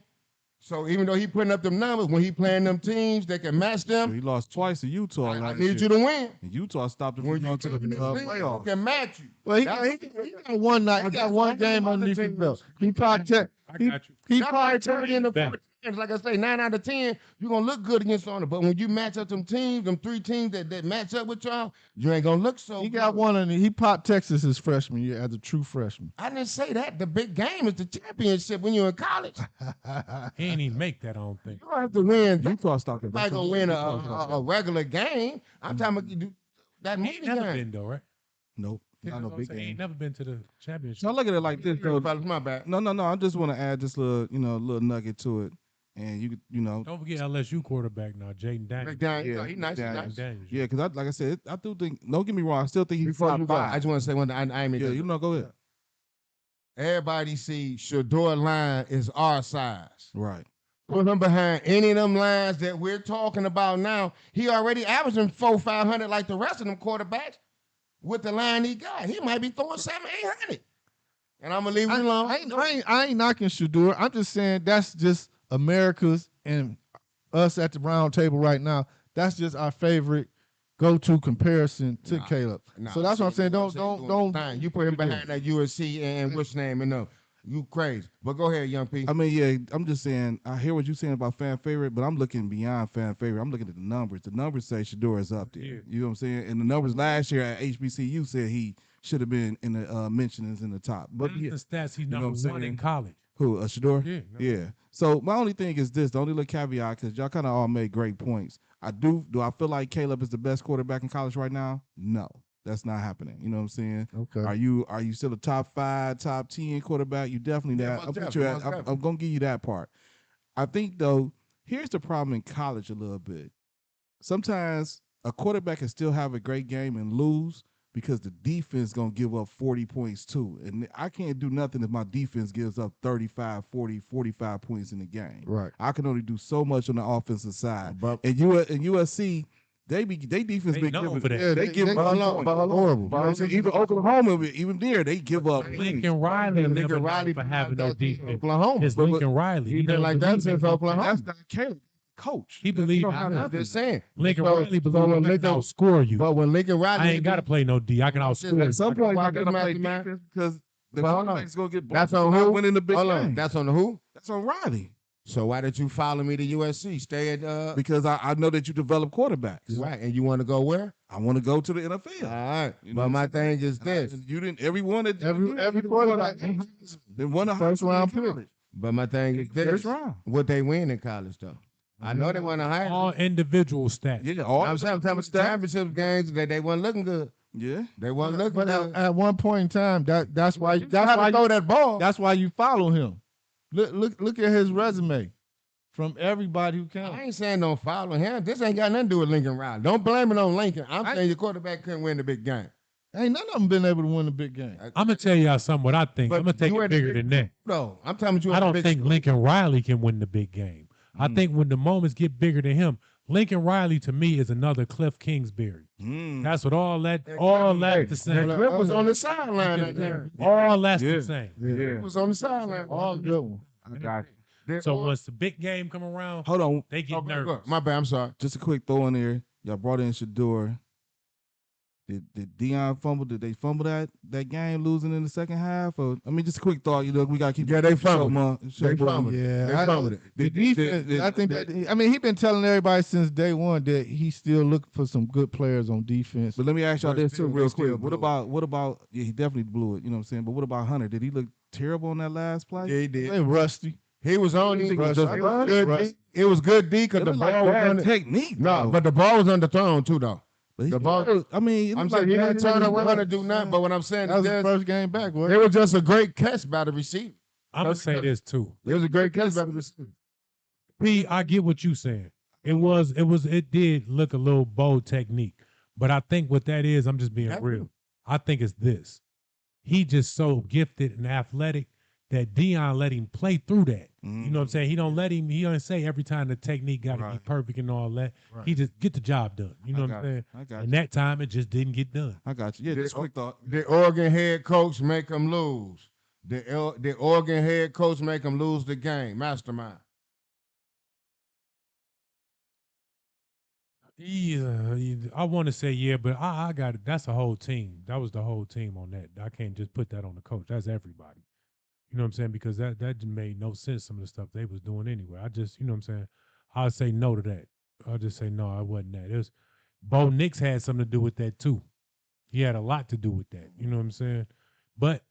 So even though he putting up them numbers, when he playing them teams that can match So them, he lost twice to Utah. I last need year. you to win. And Utah stopped him When from you going to the playoffs. can match you. Well, he got one night. He got one game underneath his belt. He probably I got you. he That's why probably I turned in the Bet. 4 teams. Like I say, 9 out of 10, you're gonna look good against on it. But when you match up them teams, them 3 teams that match up with y'all, you ain't gonna look so he good. got one and he popped Texas his freshman year as a true freshman. I didn't say that. The big game is the championship when you're in college. He ain't even make that, I don't think. You don't have to win. You Utah stopped him. might gonna win a regular game. I'm talking about you do that He ain't money never game. been though, right? Nope. You Not know no what I'm big saying? He game. ain't never been to the championship. So I look at it like this, though. Fellas, my bad. No. I just want to add this little nugget to it, and you know, Don't forget LSU quarterback now, Jaden Daniels. Big game. Yeah, He nice. yeah. He nice. Daniels. yeah, because like I said, I do think. Don't get me wrong, I still think he's Before top you go, I 5. just want to say one thing. I ain't mean Yeah, to- you know, go ahead. Everybody see Shador line is our size. Right. put him behind any of them lines that we're talking about now, he already averaging 400-500 like the rest of them quarterbacks with the line he got. He might be throwing 700-800. And I'm gonna leave it alone. I ain't knocking Shador. I'm just saying that's just America's and us at the round table right now. That's just our favorite go-to comparison to Caleb. So that's what I'm saying. Don't. You put him behind that USC and what's name and no. You crazy. But go ahead, young P. I mean, yeah, I'm just saying, I hear what you're saying about fan favorite, but I'm looking beyond fan favorite. I'm looking at the numbers. The numbers say Shador is up there. Yeah. You know what I'm saying? And the numbers last year at HBCU said he should have been in the mentionings in the top. But Look at the stats. He's know number what I'm one in saying? college. Who, Shador? Yeah. Yeah. So my only thing is this, the only little caveat, because y'all kind of all made great points. Do I feel like Caleb is the best quarterback in college right now? No. That's not happening. You know what I'm saying? Okay. Are you still a top 5, top 10 quarterback? You definitely Yeah, that. most I'm gonna give you that part. I think though, here's the problem in college a little bit. Sometimes a quarterback can still have a great game and lose because the defense gonna give up 40 points too. And I can't do nothing if my defense gives up 35, 40, 45 points in the game. Right. I can only do so much on the offensive side. But And USC, they defense They been known giving for that. Yeah, they give they- up horrible. You know what I'm saying? Even Oklahoma, even there, they give up. Lincoln Riley never Riley for having no defense. Oklahoma. It's Lincoln Riley. He been like that since Oklahoma. That's not Caleb, coach. He believed I'm just saying. Lincoln So- Riley so believed when I can Lincoln- outscore you. But when Lincoln Riley, I ain't got to play no D. I can outscore At you. some point, Why I gotta this play man- defense because the But hold on. quarterback's gonna get That's blocked on for not who? winning the big Hold on. game. That's on the who? That's on Riley So why did you follow me to USC? Stay at because I know that you develop quarterbacks. right, and you want to go where? I want to go to the NFL. All right. You know But my what I'm saying? thing is this. You didn't everyone that Every quarterback then won a first round pick. But my thing is this. First round. What they win in college though? I know they won a high. All individual stats. Yeah, all I'm saying championship games they wasn't looking good. Yeah. They wasn't looking But good. at one point in time, that's why throw that ball. that's why you follow him. Look at his resume from everybody who I came. ain't saying don't follow him. This ain't got nothing to do with Lincoln Riley. Don't blame it on Lincoln. I'm saying your quarterback couldn't win the big game. Ain't none of them been able to win a big game. I'm gonna tell y'all something. What I think. But I'm gonna take you it at the bigger big- than that. No, I'm telling you. I don't think Lincoln Riley can win the big game. I think when the moments get bigger than him, Lincoln Riley to me is another Cliff Kingsbury. That's what all that's the same. Cliff was on the sideline right there. All that's the same. He was on the sideline. All good one. I got you. So once the big game come around, Hold on. they get nervous. My bad. I'm sorry. Just a quick throw in there. Y'all brought in Shador. Did Dion fumble? Did they fumble that game, losing in the second half? Or I mean, just a quick thought. You know, we gotta keep. Yeah, they fumbled. They fumbled. Yeah, They fumbled it. The defense. I think that. I mean, he been telling everybody since day one that he still looking for some good players on defense. But let me ask y'all this too, real quick. blew What about? Yeah, he definitely blew it. You know what I'm saying? But what about Hunter? Did he look terrible on that last play? Yeah, he did. They rusty. He was on. He It was was rusty. good. Rusty. It was good D because It the looked ball like was bad under. technique. No, though. but the ball was underthrown too, though. But the ball- I mean, it I'm looked saying like he bad didn't turn technique. around and do nothing. But what I'm saying That was is the this, first game back, boy. it was just a great catch by the receiver. I'm gonna say this too. It was a great catch by the receiver. P, I get what you saying. It did look a little bold technique, but I think what that is, I'm just being real. I think it's this. He just so gifted and athletic that Dion let him play through that. You know what I'm saying? He don't say every time the technique got to be perfect and all that. He just get the job done. You know what I'm saying? I got And you. that time it just didn't get done. I got you. Yeah, just quick thought. The Oregon head coach make them lose. The Oregon head coach make them lose the game. Mastermind. Yeah, I want to say yeah, but I got it. That's a whole team. That was the whole team on that. I can't just put that on the coach. That's everybody. You know what I'm saying? Because that just made no sense. Some of the stuff they was doing anyway. I just, you know what I'm saying? I'll say no to that. I'll just say no. I wasn't that. It was Bo Nix had something to do with that too. He had a lot to do with that. You know what I'm saying? But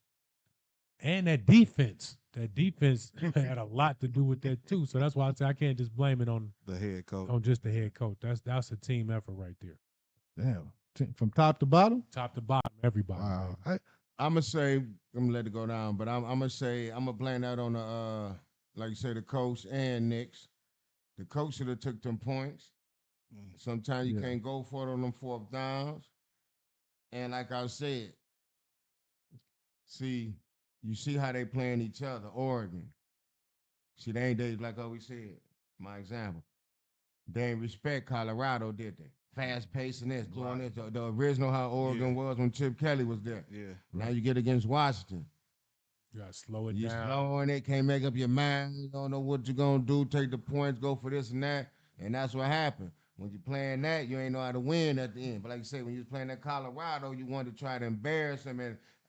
and that defense had a lot to do with that too. So that's why I say I can't just blame it on The head coach. just the head coach. That's a team effort right there, Damn. From top to bottom. top to bottom, everybody. Wow. man. I'm gonna say I'm gonna let it go down, but I'm gonna say I'm gonna blame that on the like you say the coach and Knicks. The coach should have took them points. Sometimes you can't go for it on them fourth downs. And like I said, you see how they playing each other. Oregon. See, they ain't they like we said. My example. They didn't respect Colorado, did they? Fast pacing this, doing this. The original how Oregon was when Chip Kelly was there. Yeah. Now you get against Washington. You gotta slow it You down. slowing it, can't make up your mind. You don't know what you're gonna do. Take the points, go for this and that, and that's what happened. When you're playing that, you ain't know how to win at the end. But like you say, when you was playing at Colorado, you wanted to try to embarrass them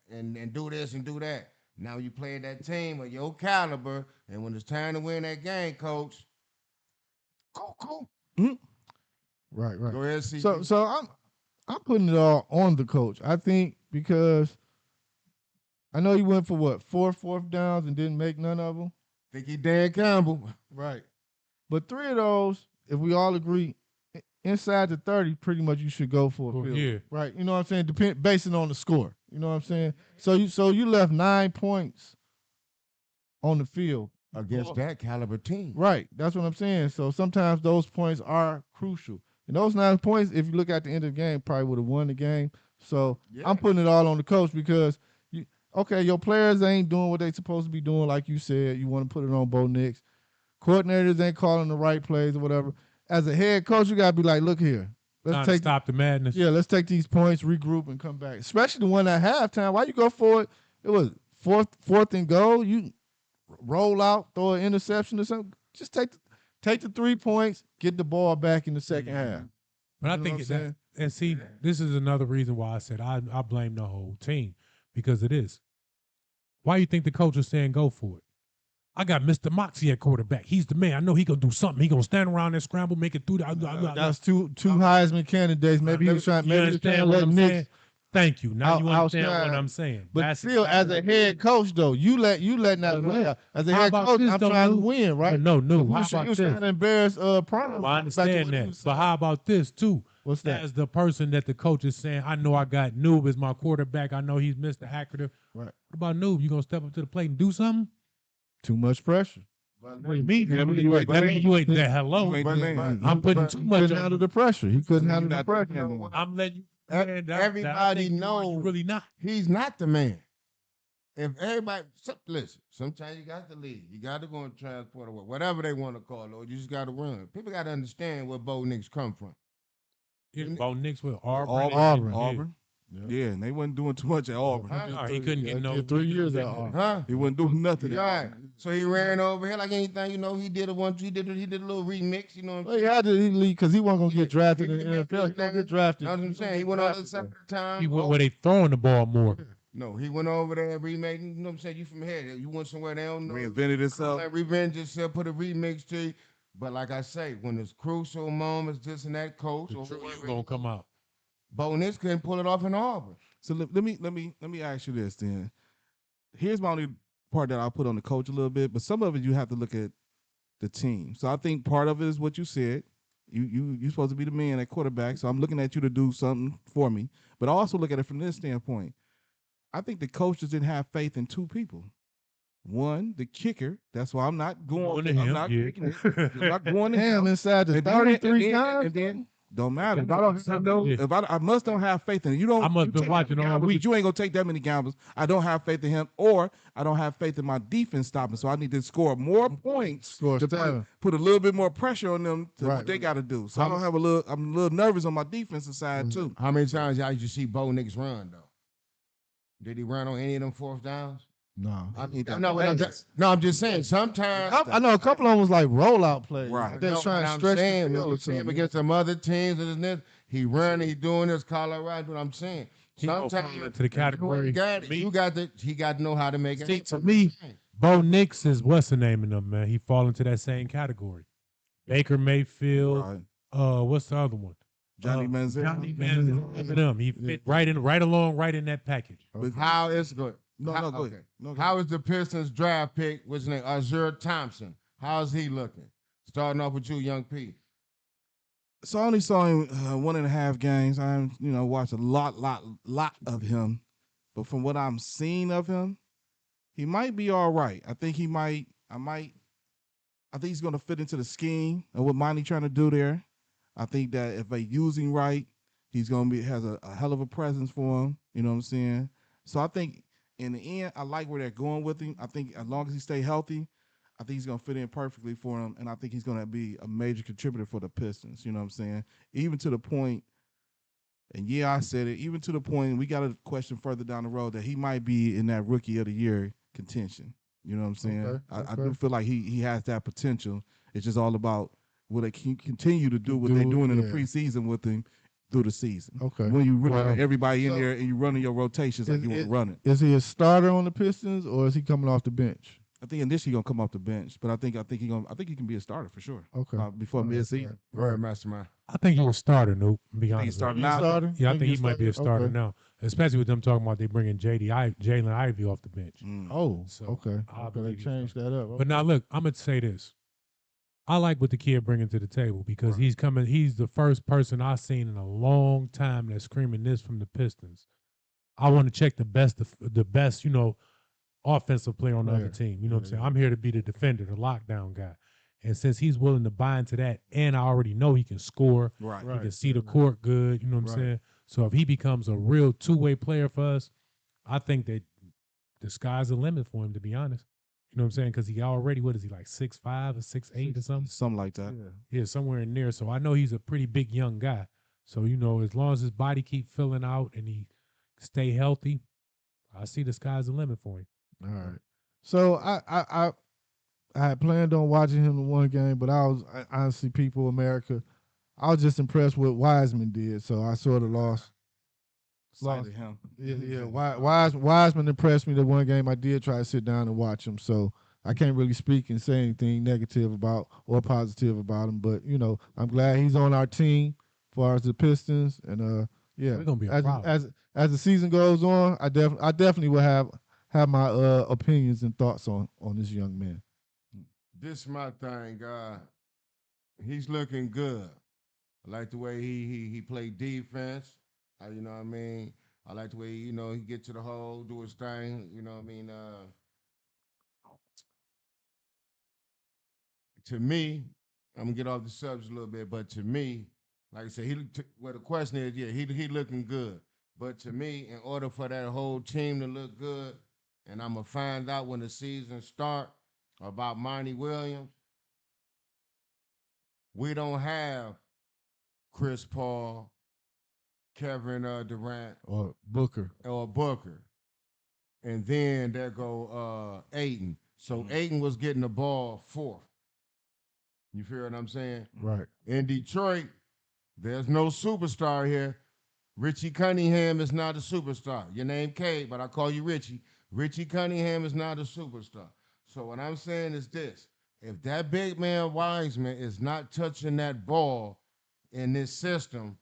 and do this and do that. Now you playing that team of your caliber, and when it's time to win that game, coach, cool. Right, right. Go ahead, CP. So I'm putting it all on the coach. I think because I know he went for what fourth downs and didn't make none of them. Think he Dan Campbell. Right. But 3 of those, if we all agree, inside the 30, pretty much you should go for a field. Yeah. Right. You know what I'm saying? Basing on the score. You know what I'm saying? So you left 9 points on the field. Against that caliber team. Right. That's what I'm saying. So sometimes those points are crucial. And those 9 points, if you look at the end of the game, probably would have won the game. So Yeah. I'm putting it all on the coach because your players ain't doing what they supposed to be doing, like you said. You want to put it on Bo Nix. Coordinators ain't calling the right plays or whatever. As a head coach, you gotta be like, look here. Time to stop the madness. Yeah, let's take these points, regroup, and come back. Especially the one at halftime. Why you go for it? It was fourth and goal. You roll out, throw an interception or something. Just take the 3 points, get the ball back in the second half. But I You know think what I'm saying? and see, this is another reason why I said I blame the whole team because it is. Why you think the coach is saying go for it? I got Mr. Moxie at quarterback. He's the man. I know he gonna do something. He gonna stand around and scramble, make it through. That's two Heisman candidates. Maybe he was trying. You Maybe he was trying to understand what let I'm Nick. saying? Thank you. Now you understand outside. what I'm saying. But That's still, as a head coach, though, you letting that play. As a How head about coach, this, I'm though, trying to Lou? win, right? No, He how was about trying this? to embarrass Prime. Well, I understand that. But how about this too? What's that? As the person that the coach is saying, I know I got Noob as my quarterback. I know he's Mr. Accurate. Right. What about Noob? You gonna step up to the plate and do something? Too much pressure. What do you mean? That mean you ain't that hello. I'm putting too much Couldn't on handle you. the pressure. He couldn't handle the pressure. I'm letting you. Man, that I Everybody think you knows really not. he's not the man. If everybody listen, sometimes you got to lead. You got to go and transport or whatever they want to call it, or you just got to run. People got to understand where Bo Nix come from. Bo Nix with Auburn. Auburn. Yeah, and they wasn't doing too much at Auburn. No, he couldn't get no 3 years at Auburn. Huh? He wasn't doing nothing. Right. So he ran over here like anything, he did he did a little remix, you know what I'm Well, he had to leave because he wasn't gonna get drafted in the NFL. He gonna get drafted. That's what I'm saying. He went on the other side of the time. He went where they throwing the ball more. No, he went over there and remade. You know what I'm saying? You from here. You went somewhere they don't know. Reinvented himself. Like revenge yourself, put a remix to you. But like I say, when it's crucial moments, this and that coach The or truth whoever, gonna come out. Bo Nix couldn't pull it off in Auburn. So let me ask you this then. Here's my only part that I'll put on the coach a little bit, but some of it you have to look at the team. So I think part of it is what you said. You're supposed to be the man at quarterback, so I'm looking at you to do something for me. But I also look at it from this standpoint. I think the coaches didn't have faith in 2 people. One, the kicker. That's why I'm not going to him. I'm not picking it. I'm not going to him. Damn, inside the 33 times. And then don't matter. If I don't have no- if I must don't have faith in him. You don't. I must you been take watching all gambles, week. You ain't gonna take that many gambles. I don't have faith in him, or I don't have faith in my defense stopping. So I need to score more points. Score to 7. put a little bit more pressure on them to Right. what they got to do. So I don't have I'm a little nervous on my defensive side too. How many times y'all used to see Bo Nix run though? Did he run on any of them 4th downs? No. I'm just saying. Sometimes I know a couple of them was like rollout plays. Right. They're trying to stretch the field or when something. against some other teams and this, he running, he doing this, Colorado. What I'm saying. He gonna Sometimes fall into the category. he got Me. he got to know how to make See, it. to me, Bo Nix is what's the name of them, man? He fall into that same category. Baker Mayfield. Right. What's the other one? Johnny Manziel. Johnny Manziel. Them. He fit right in that package. But how is good? No, How- no, go okay. ahead. No, go How is the Pistons draft pick? What's his name? Azure Thompson. How's he looking? Starting off with you, Young P. So I only saw him 1.5 games. I watched a lot of him, but from what I'm seeing of him, he might be all right. I think he's going to fit into the scheme of what Monty trying to do there. I think that if they use him right, he's going to has a hell of a presence for him. You know what I'm saying? So I think in the end, I like where they're going with him. I think as long as he stay healthy, I think he's gonna fit in perfectly for him, and I think he's gonna be a major contributor for the Pistons. You know what I'm saying? Even to the point, and yeah, I said it. Even to the point, we got a question further down the road that he might be in that Rookie of the Year contention. You know what I'm saying? Okay, I okay. do feel like he has that potential. It's just all about will they continue to do what Do they're it, doing in the yeah. preseason with him through the season. Okay. When you really got everybody in So- there and you running your rotations like Is, you want is, to run it. is he a starter on the Pistons or is he coming off the bench? I think initially gonna come off the bench, but I think he can be a starter for sure. Okay. Before mid-season. Right, Mastermind. I think he's a starter, Nope. To be Think honest, he's with starting you. now? Starter? Yeah, I think he he's might be a starter Okay. now, especially with them talking about they bringing Jalen Ivey off the bench. Oh, So, okay. I Okay, they believe he's changed that up. But now look, I'm gonna say this. I like what the kid bringing to the table because he's coming. He's the first person I've seen in a long time that's screaming this from the Pistons. I want to check the best, offensive player on the other team. You know what I'm saying? I'm here to be the defender, the lockdown guy. And since he's willing to buy into that, and I already know he can score, Right. he can see the court good. You know what I'm saying? So if he becomes a real two-way player for us, I think that the sky's the limit for him. To be honest, you know what I'm saying? Because he already, what is he, like 6'5" or 6'8" or something? Something like that. Yeah, somewhere in there. So I know he's a pretty big young guy. So as long as his body keep filling out and he stay healthy, I see the sky's the limit for him. All right. So I had planned on watching him in one game, but honestly, America, I was just impressed with what Wiseman did. So I sort of lost. Cited him. Yeah. Wiseman impressed me the one game I did try to sit down and watch him. So I can't really speak and say anything negative about or positive about him. But I'm glad he's on our team as far as the Pistons. And yeah, We're gonna be a problem. as the season goes on, I definitely will have my opinions and thoughts on this young man. This is my thing. He's looking good. I like the way he played defense. You know what I mean? I like the way he get to the hole, do his thing. You know what I mean? To me, I'm gonna get off the subject a little bit, but to me, like I said, the question is, yeah, he looking good. But to me, in order for that whole team to look good, and I'm gonna find out when the season start about Monty Williams, we don't have Chris Paul, Kevin Durant, Or Booker. or Booker. And then there go Ayton. So Ayton was getting the ball fourth. You feel what I'm saying? Right. In Detroit, there's no superstar here. Richie Cunningham is not a superstar. Your name K, but I call you Richie. Richie Cunningham is not a superstar. So what I'm saying is this. If that big man Wiseman is not touching that ball in this system,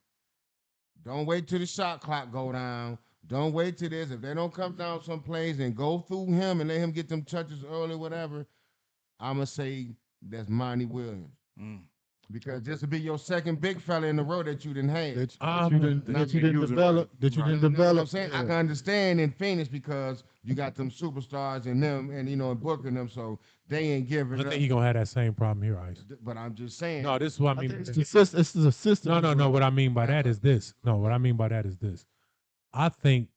don't wait till the shot clock go down. Don't wait till this. If they don't come down some plays and go through him and let him get them touches early, whatever, I'm going to say that's Monty Williams. Because this will be your second big fella in the row that you didn't have. That you didn't develop. That you didn't You know what I'm develop. saying? I can understand in Phoenix because you got them superstars and them and and booking them, so they ain't giving I up. think he gonna have that same problem here, Ice. But I'm just saying. No, this is what I mean. It's the system. No. What I mean by that is this. No, what I mean by that is this. I think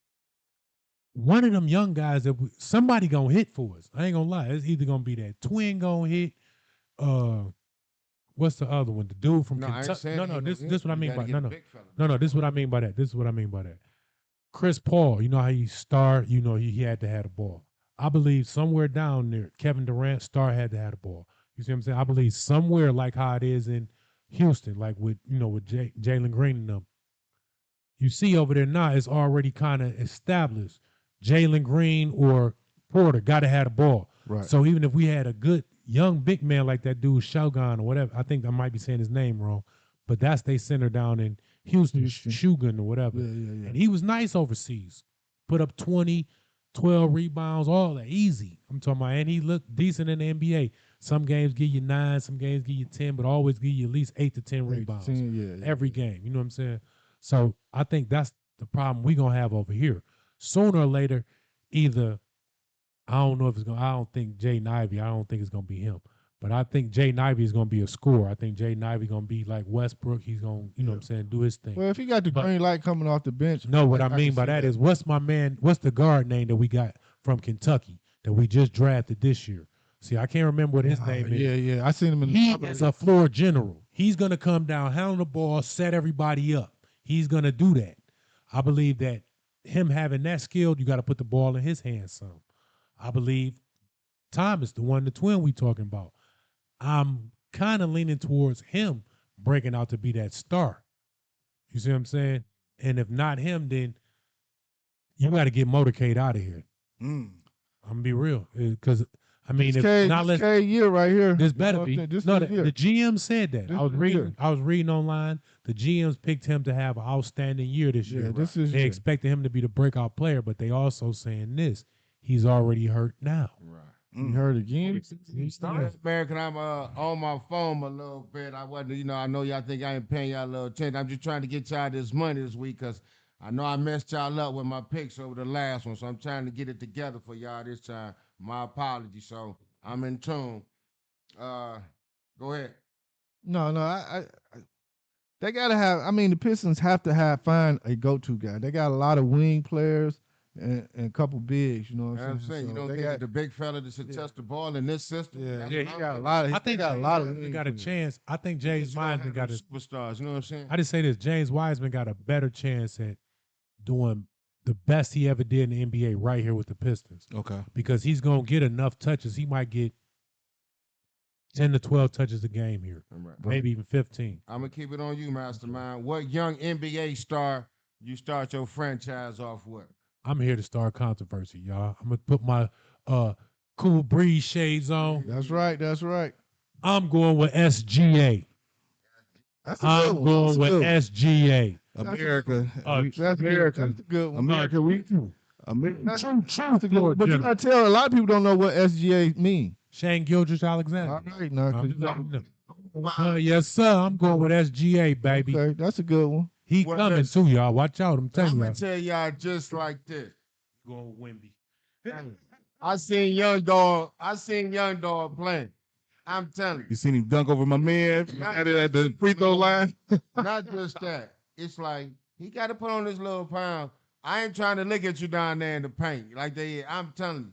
one of them young guys somebody gonna hit for us. I ain't gonna lie. It's either gonna be that twin gonna hit. What's the other one? The dude from Kentucky. No. This what I mean by no. This is what I mean by that. This is what I mean by that. Chris Paul. You know how he start. He had to have the ball. I believe somewhere down there, Kevin Durant had to have the ball. You see what I'm saying? I believe somewhere like how it is in Houston, like with Jalen Green and them. You see over there now, it's already kind of established. Jalen Green or Porter got to have the ball. Right. So even if we had a good young big man like that dude Shogun or whatever, I think I might be saying his name wrong, but that's they center down in Houston. Shogun or whatever. Yeah. And he was nice overseas. Put up 20, 12 rebounds, all that easy. I'm talking about, and he looked decent in the NBA. Some games give you 9, some games give you 10, but always give you at least 8 to 10 rebounds every game. You know what I'm saying? So I think that's the problem we're gonna have over here. Sooner or later, either I don't know if it's gonna. I don't think Jaden Ivey. I don't think it's gonna be him. But I think Jaden Ivey is gonna be a scorer. I think Jaden Ivey gonna be like Westbrook. He's gonna, what I'm saying, do his thing. Well, if he got the green light coming off the bench. No, what I mean by that is what's the guard name that we got from Kentucky that we just drafted this year? See, I can't remember what his name is. Yeah. I seen him in He the is a floor general. He's going to come down, handle the ball, set everybody up. He's going to do that. I believe that him having that skill, you got to put the ball in his hands some. I believe Thomas, the twin we talking about, I'm kind of leaning towards him breaking out to be that star. You see what I'm saying? And if not him, then you got to get Motorcade out of here. Mm. I'm going to be real. Because, I mean, this if not, let's. K year right here. This You know better what I'm be. saying? This No, is the GM said that. This I was is reading. year. I was reading online. The GMs picked him to have an outstanding year this year. Yeah, this is They year. expected him to be the breakout player, but they also saying this: he's already hurt now. Right. You heard again? That's bad because I'm on my phone a little bit. I wasn't, I know y'all think I ain't paying y'all a little attention. I'm just trying to get y'all this money this week because I know I messed y'all up with my picks over the last one. So I'm trying to get it together for y'all this time. My apologies. So I'm in tune. Go ahead. No, they gotta have. I mean, the Pistons have to find a go-to guy. They got a lot of wing players and a couple bigs. You know what I'm saying? You So don't they think got, the big fella that should touch the ball in this system? yeah, That's he what I'm got a thinking. lot of. I think got a lot of. They wing got a players. chance. I think James You don't have Wiseman got a. superstars. You know what I'm saying? I just say this: James Wiseman got a better chance at doing the best he ever did in the NBA right here with the Pistons Okay. because he's gonna get enough touches. He might get 10 to 12 touches a game here, Right. maybe even 15. I'm gonna keep it on you, Mastermind. What young NBA star you start your franchise off with? I'm here to start controversy, y'all. I'm gonna put my cool breeze shades on. That's right. That's right. I'm going with SGA. That's a good I'm one. going That's a with good one. SGA. America. That's America. That's a good one. America. America. That's a good one. But you gotta tell a lot of people don't know what SGA mean. Shane Gildress Alexander. All right, now. I'm just letting you know. Yes, sir. I'm going with SGA, baby. Okay, that's a good one. He Well, coming listen. too, y'all. Watch out. I'm I'm telling gonna y'all. tell y'all just like this. Going with Wimby. I seen young dog playing. I'm telling You seen him dunk over my man at the free throw line? you, not just that. It's like he got to put on his little pound. I ain't trying to look at you down there in the paint like they. I'm telling you,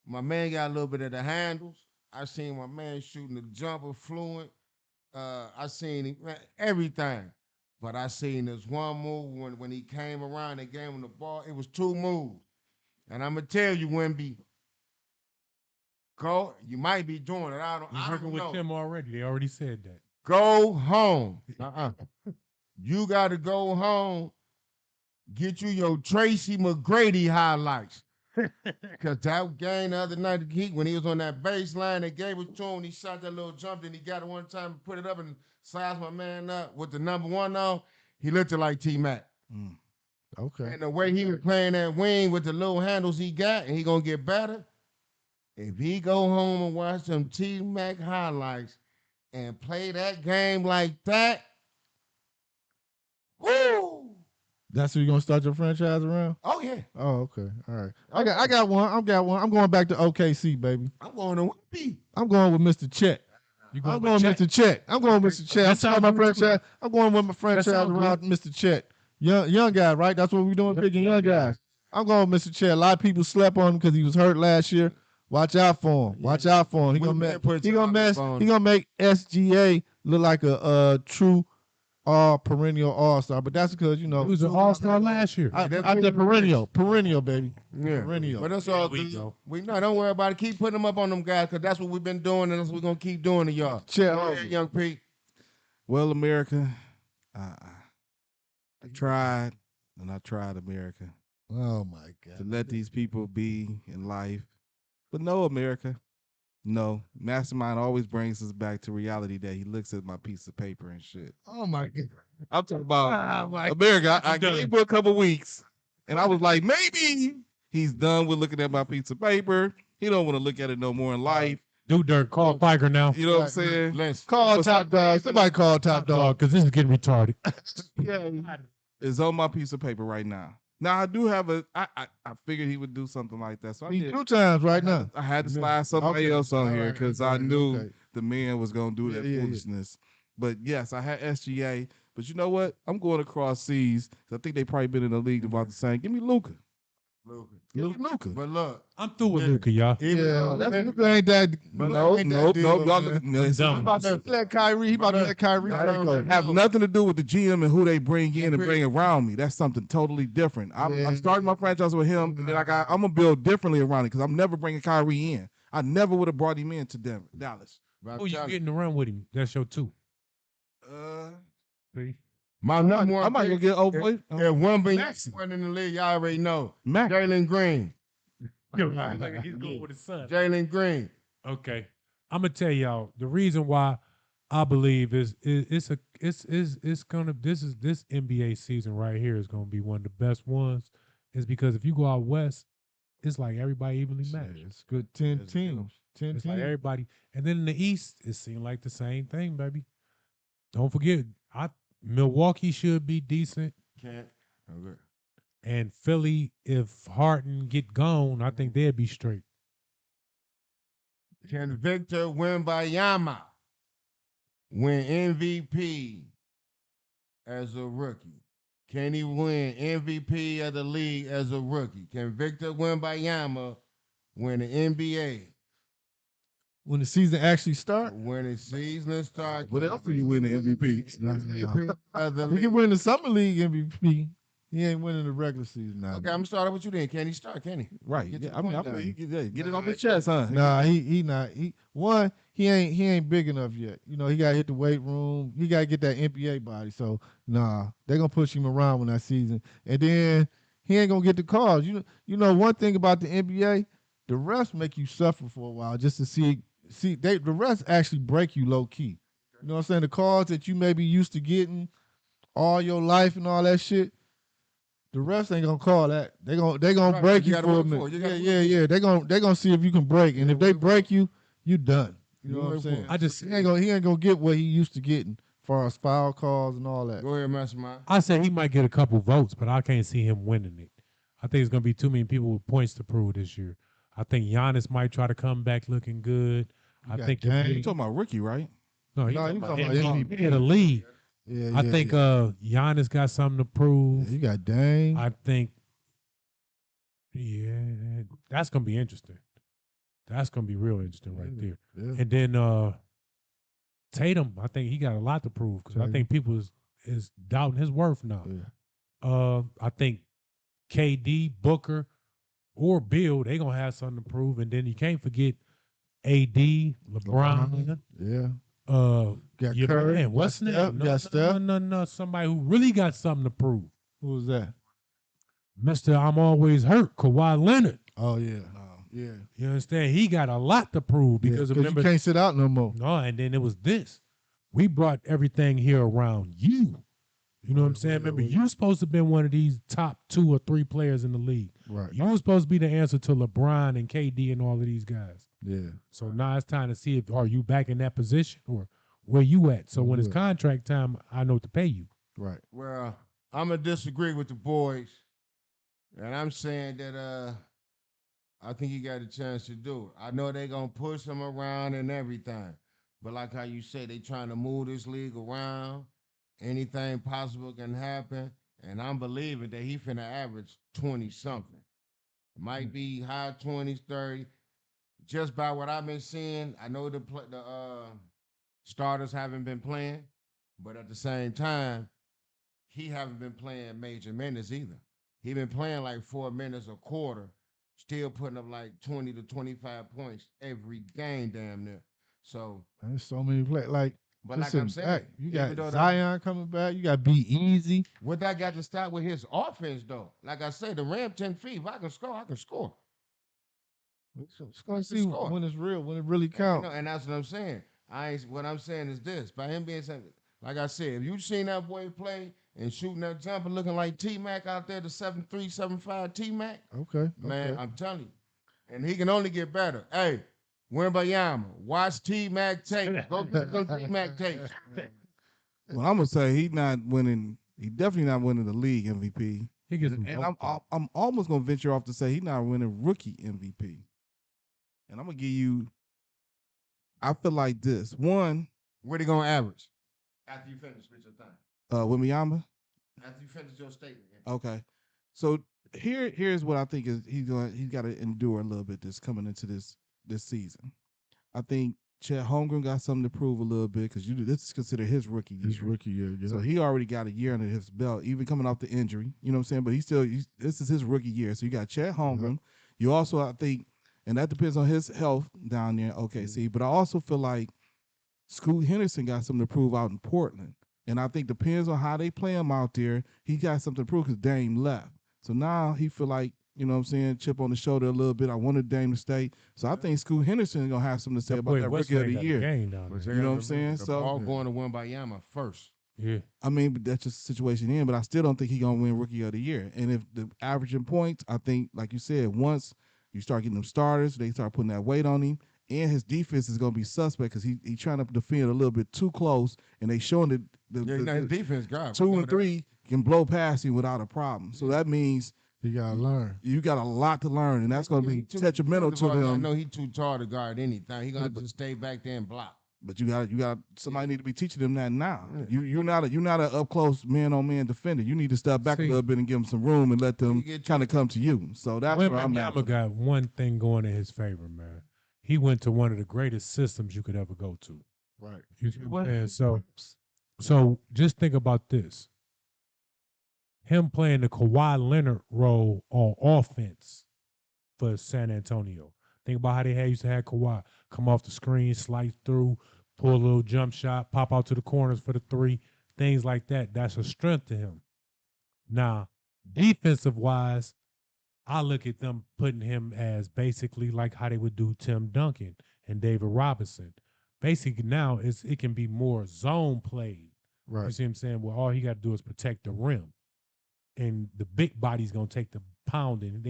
my man got a little bit of the handles. I seen my man shooting the jumper fluent. I seen him, everything. But I seen this one move when he came around and gave him the ball. It was two moves. And I'm going to tell you, Wimby, go. You might be doing it. I He's don't working with know. Tim already. They already said that. Go home. You got to go home, get you your Tracy McGrady highlights. Because that game the other night, when he was on that baseline, they gave it to him, he shot that little jump, and he got it one time and put it up and sized my man up with the number one on. He looked like T-Mac. Okay. And the way he was playing that wing with the little handles he got, and he going to get better. If he go home and watch some T-Mac highlights and play that game like that, whoo! That's who you gonna start your franchise around? Oh, yeah. Oh, okay. All right. I got one. I'm going back to OKC, baby. I'm going to Whippy. I'm going with Mr. Chet. I'm going with Mr. Chet. I'm going with Mr. Chet. I'm starting my franchise. I'm going with my franchise around Mr. Chet. Young guy, right? That's what we're doing, picking young guys. I'm going with Mr. Chet. A lot of people slept on him because he was hurt last year. Watch out for him. Watch out for him. He gonna make SGA look like a true perennial all-star. But that's because He was an all-star last year. I did perennial, baby. Yeah. Perennial. But that's all we good. go. Don't worry about it. Keep putting them up on them guys because that's what we've been doing and that's what we're going to keep doing to y'all. Chet, Go ahead, young Pete. Well, America, I tried, and I tried, America, oh my to God. let these people be in life. But no, America, no. Mastermind always brings us back to reality that he looks at my piece of paper and shit. Oh my God. I'm talking about America. I gave him a couple weeks, and I was like, maybe he's done with looking at my piece of paper. He don't want to look at it no more in life. Do dirt. Call Piker now. You know what I'm saying? Let's Call Top Dog. Somebody call Top Dog. Because this is getting retarded. It's on my piece of paper right now. Now I do have I figured he would do something like that. So I He did. 2 times right now. I had to slide somebody else on here Alright, because I knew okay. the man was gonna do that Yeah. foolishness. But yes, I had SGA. But you know what? I'm going across seas. I think they probably been in the league about the same. Give me Luca. Luka. Luka. But look, I'm through with Yeah. Luka, y'all. even Yeah, though Luka ain't that. But Luka No, ain't that nope. deal, Y'all man. look. No, I'm it's done. He about to let Kyrie. He about to let Kyrie. have nothing to do with the GM and who they bring in and Agreed. bring around me. That's something totally different. I'm Yeah. starting my franchise with him, and then I'm gonna build differently around it because I'm never bringing Kyrie in. I never would have brought him in to Dallas. but Who you I'm getting to run with him? That's your two. See? my number one I might go pick, get old boy. if one be Max. one in the league, y'all already know. Max. Jalen Green. He's going with his son. Jalen Green. Okay, I'm gonna tell y'all the reason why I believe it's gonna this NBA season right here is gonna be one of the best ones. Is because if you go out west, it's like everybody evenly matched. It's good 10 It's teams. 10 It's like teams. everybody, and then in the East, it seemed like the same thing, baby. Don't forget, Milwaukee should be decent, Can't. Okay. and Philly, if Harden get gone, I think they'd be straight. Can Victor Wembanyama win MVP as a rookie? Can he win MVP of the league as a rookie? Can Victor Wembanyama win the NBA When the season actually start, when the season starts? What else do you win the MVP? MVP of the he league. can win the summer league MVP. He ain't winning the regular season now. Okay, I'm gonna start with you then. Can he start? Can he? Right. Get Yeah, to I the mean, point get it off his chest, huh? Nah, he not. He ain't big enough yet. You know, he got to hit the weight room. He got to get that NBA body. So nah, they gonna push him around when that season, and then he ain't gonna get the calls. You know one thing about the NBA, the refs make you suffer for a while just to see the refs actually break you low key. You know what I'm saying? The calls that you may be used to getting all your life and all that shit. The refs ain't gonna call that. They gonna Right, break you you gotta for a work for minute. it. You Yeah, gotta yeah, work yeah. They gonna see if you can break, and Yeah, if they work for break you done. You You know what I'm work for saying? it. I just He ain't gonna get what he used to getting, as far as foul calls and all that. Go ahead, Mastermind. I said he might get a couple votes, but I can't see him winning it. I think it's gonna be too many people with points to prove this year. I think Giannis might try to come back looking good. I got think Dame. if You he, talking about rookie, right? no, he's No, talking he about talking about MVP of the league. Yeah, I think Giannis got something to prove. you got Dame. I think, yeah, that's gonna be interesting. That's gonna be real interesting right there. Yeah. And then Tatum, I think he got a lot to prove because I think people is doubting his worth now. Yeah. I think KD, Booker, or Bill, they gonna have something to prove. And then you can't forget AD, LeBron. Yeah. Got Your Curry. man, what's got his Steph, name? got Steph. No. Somebody who really got something to prove. Who was that? Mr. I'm always hurt, Kawhi Leonard. Oh yeah. Yeah. You understand? He got a lot to prove because you remember, can't sit out no more. no, and then it was this. We brought everything here around you. You know what I'm saying? Remember, you supposed to have been one of these top 2 or 3 players in the league. Right. You were supposed to be the answer to LeBron and KD and all of these guys. Yeah. So now it's time to see if are you back in that position or where you at. So when it's contract time, I know what to pay you. Right. Well, I'm gonna disagree with the boys, and I'm saying that I think he got a chance to do it. I know they gonna push him around and everything, but like how you say, they trying to move this league around. Anything possible can happen, and I'm believing that he finna average 20 something. Might be high 20s, 30. Just by what I've been seeing, I know the starters haven't been playing, but at the same time, he haven't been playing major minutes either. He been playing like 4 minutes a quarter, still putting up like 20 to 25 points every game, damn near. So, There's so many play. Like, but just like I'm sitting saying, back. You even got though Zion coming back. You got Be Easy. what that got to start with his offense though. Like I say, the ram 10 feet. If I can score, I can score. It's gonna see when it's real, when it really counts. And that's what I'm saying. What I'm saying is this: by him being something, like I said, if you seen that boy play and shooting that jumper, looking like T Mac out there, the 7'3", 7'5" T Mac, Okay. man, I'm telling you, and he can only get better. Hey, Wembayama, watch T Mac tape. Go get some T Mac tapes. Well, I'm gonna say he's not winning. He definitely not winning the league MVP. He gets some And votes. I'm almost gonna venture off to say he's not winning rookie MVP. And I'm gonna give you. I feel like this one. What he gonna average after you finish with your thing? Wimiyama. After you finish your statement. Okay, so Here's what I think is he's got to endure a little bit this coming into this season. I think Chet Holmgren got something to prove a little bit because this is considered his rookie year. His rookie year, yeah. So he already got a year under his belt, even coming off the injury. You know what I'm saying? But this is his rookie year. So you got Chet Holmgren. You also, I think, and that depends on his health down there. Okay, see, but I also feel like Scoot Henderson got something to prove out in Portland. And I think depends on how they play him out there. He got something to prove because Dame left. So now he feel like, you know what I'm saying, chip on the shoulder a little bit. I wanted Dame to stay. So I think Scoot Henderson is going to have something to say about that rookie of the year. Game down But there. You know what I'm saying? The So ball going to Wembayama first. Yeah. I mean, but that's just the situation in. But I still don't think he's gonna win Rookie of the Year. And if the averaging points, I think, like you said, once you start getting them starters, they start putting that weight on him, and his defense is gonna be suspect because he trying to defend a little bit too close, and they showing that His defense got 2 and 3 can blow past him without a problem. So that means You gotta learn. you got a lot to learn, and that's gonna be detrimental to I him. know he's too tall to guard anything. He gonna just stay back there and block. But you got somebody need to be teaching them that now. You're not an up close man on man defender. You need to step back a little bit and give them some room and let them kind of come to you. So that's where I'm at. Wembanyama got one thing going in his favor, man. He went to one of the greatest systems you could ever go to. Right. You see what I'm saying? So just think about this. Him playing the Kawhi Leonard role on offense for San Antonio. Think about how they used to have Kawhi come off the screen, slice through, pull a little jump shot, pop out to the corners for the three, things like that. That's a strength to him. Now, defensive wise, I look at them putting him as basically like how they would do Tim Duncan and David Robinson. Basically now it can be more zone played. Right. You see what I'm saying? Well, all he got to do is protect the rim. And the big body's gonna take the pounding.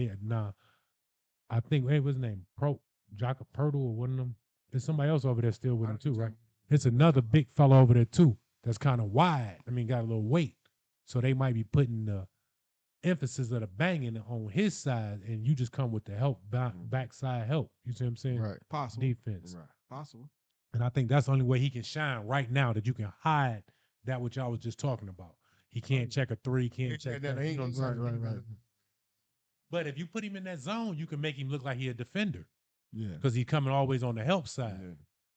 I think what's his name? Jaka Purtle or one of them. There's somebody else over there still with him too, right? It's another big fellow over there too. That's kind of wide. I mean, got a little weight. So they might be putting the emphasis of the banging on his side, and you just come with the help, backside help. You see what I'm saying? Right. Possible. Defense. Right. Possible. And I think that's the only way he can shine right now, that you can hide that which I was just talking about. He can't check a three, can't check that. You know what I'm saying? Right. But if you put him in that zone, you can make him look like he a defender Yeah. because he's coming always on the help side. Yeah.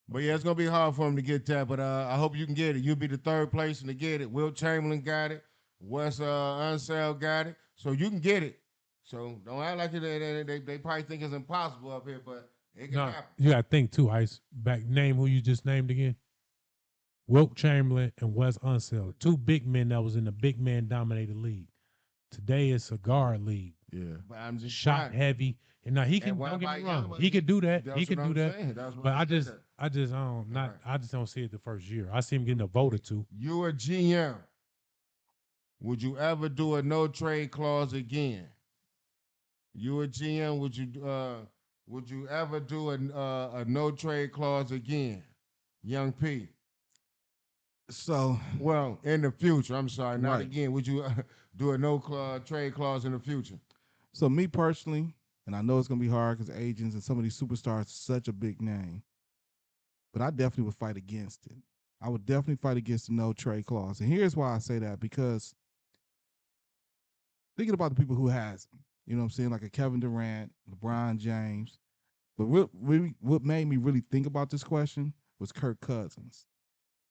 But yeah, it's gonna be hard for him to get that. But I hope you can get it. You'll be the third person to get it. Will Chamberlain got it. Wes Unseld got it. So you can get it. So don't act like they probably think it's impossible up here, but it can happen. You got to think too, Ice. Name who you just named again. Wilt Chamberlain and Wes Unseld, two big men that was in the big man dominated league. Today it's a guard league. Yeah. But I'm just Shot heavy. And now he can, And don't get me Wembanyama, wrong. He could do that. that's He could what do I'm that. saying. That's what But I'm I just saying. I just don't see it the first year. I see him getting a vote or two. You a GM. Would you ever do a no trade clause again? You a GM. Would you ever do a no trade clause again? Young P. So Well, in the future. I'm sorry, not Right. again. Would you do a no trade clause in the future? So me personally, and I know it's gonna be hard because agents and some of these superstars are such a big name, but I definitely would fight against it. I would definitely fight against the no trade clause. And here's why I say that, because thinking about the people who has them, you know what I'm saying, like a Kevin Durant, LeBron James. But what made me really think about this question was Kirk Cousins.